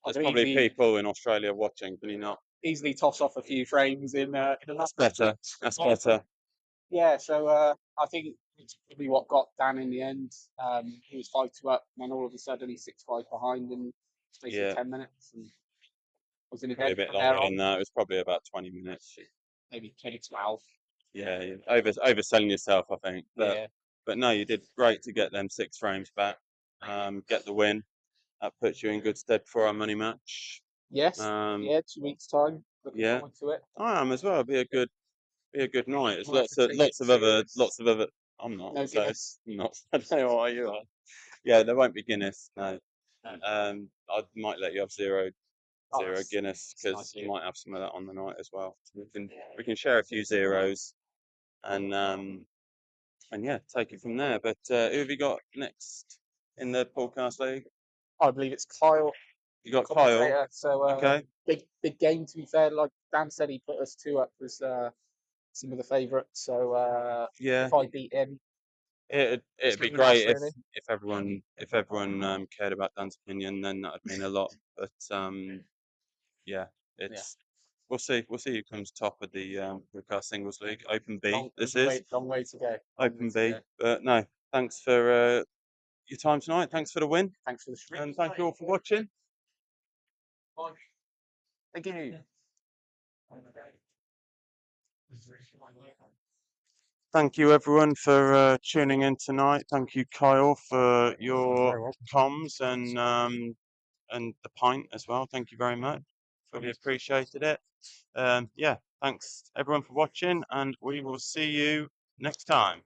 [SPEAKER 1] probably people in Australia watching. Can you not
[SPEAKER 3] easily toss off a few frames in the last?
[SPEAKER 1] That's better.
[SPEAKER 3] Yeah, so I think it's probably what got Dan in the end. He was 5-2 up, and then all of a sudden he's 6-5 behind in space of 10 minutes, and was in
[SPEAKER 1] a bit longer than that. It was probably about 20 minutes.
[SPEAKER 3] Maybe 12.
[SPEAKER 1] Yeah, overselling yourself, I think. But no, you did great to get them 6 frames back, get the win. That puts you in good stead for our money match.
[SPEAKER 3] Yes. 2 weeks time. Looking forward to it.
[SPEAKER 1] I am as well. Be a good night. There's lots of other. I'm not.
[SPEAKER 3] No Guinness.
[SPEAKER 1] Not. I don't know why you are. Yeah, there won't be Guinness. No. I might let you have zero Guinness because you might have some of that on the night as well. So we can share a few zeros, and yeah, take it from there. But who have you got next in the Poolcast League?
[SPEAKER 3] I believe it's Kyle.
[SPEAKER 1] You got Kyle.
[SPEAKER 3] So
[SPEAKER 1] okay.
[SPEAKER 3] Big game, to be fair. Like Dan said, he put us 2 up as some of the favourites. So if I beat him,
[SPEAKER 1] it'd be great if everyone cared about Dan's opinion. Then that would mean a lot. But we'll see who comes top of the Poolcast Singles League. Open B.
[SPEAKER 3] Long way to go.
[SPEAKER 1] Open B. But no, thanks for your time tonight. Thanks for the win.
[SPEAKER 3] Thanks for the stream.
[SPEAKER 1] And thank you all for watching.
[SPEAKER 3] Thank you.
[SPEAKER 1] Thank you everyone for tuning in tonight. Thank you, Kyle, for your comms and the pint as well. Thank you very much. Really appreciated it. Thanks everyone for watching, and we will see you next time.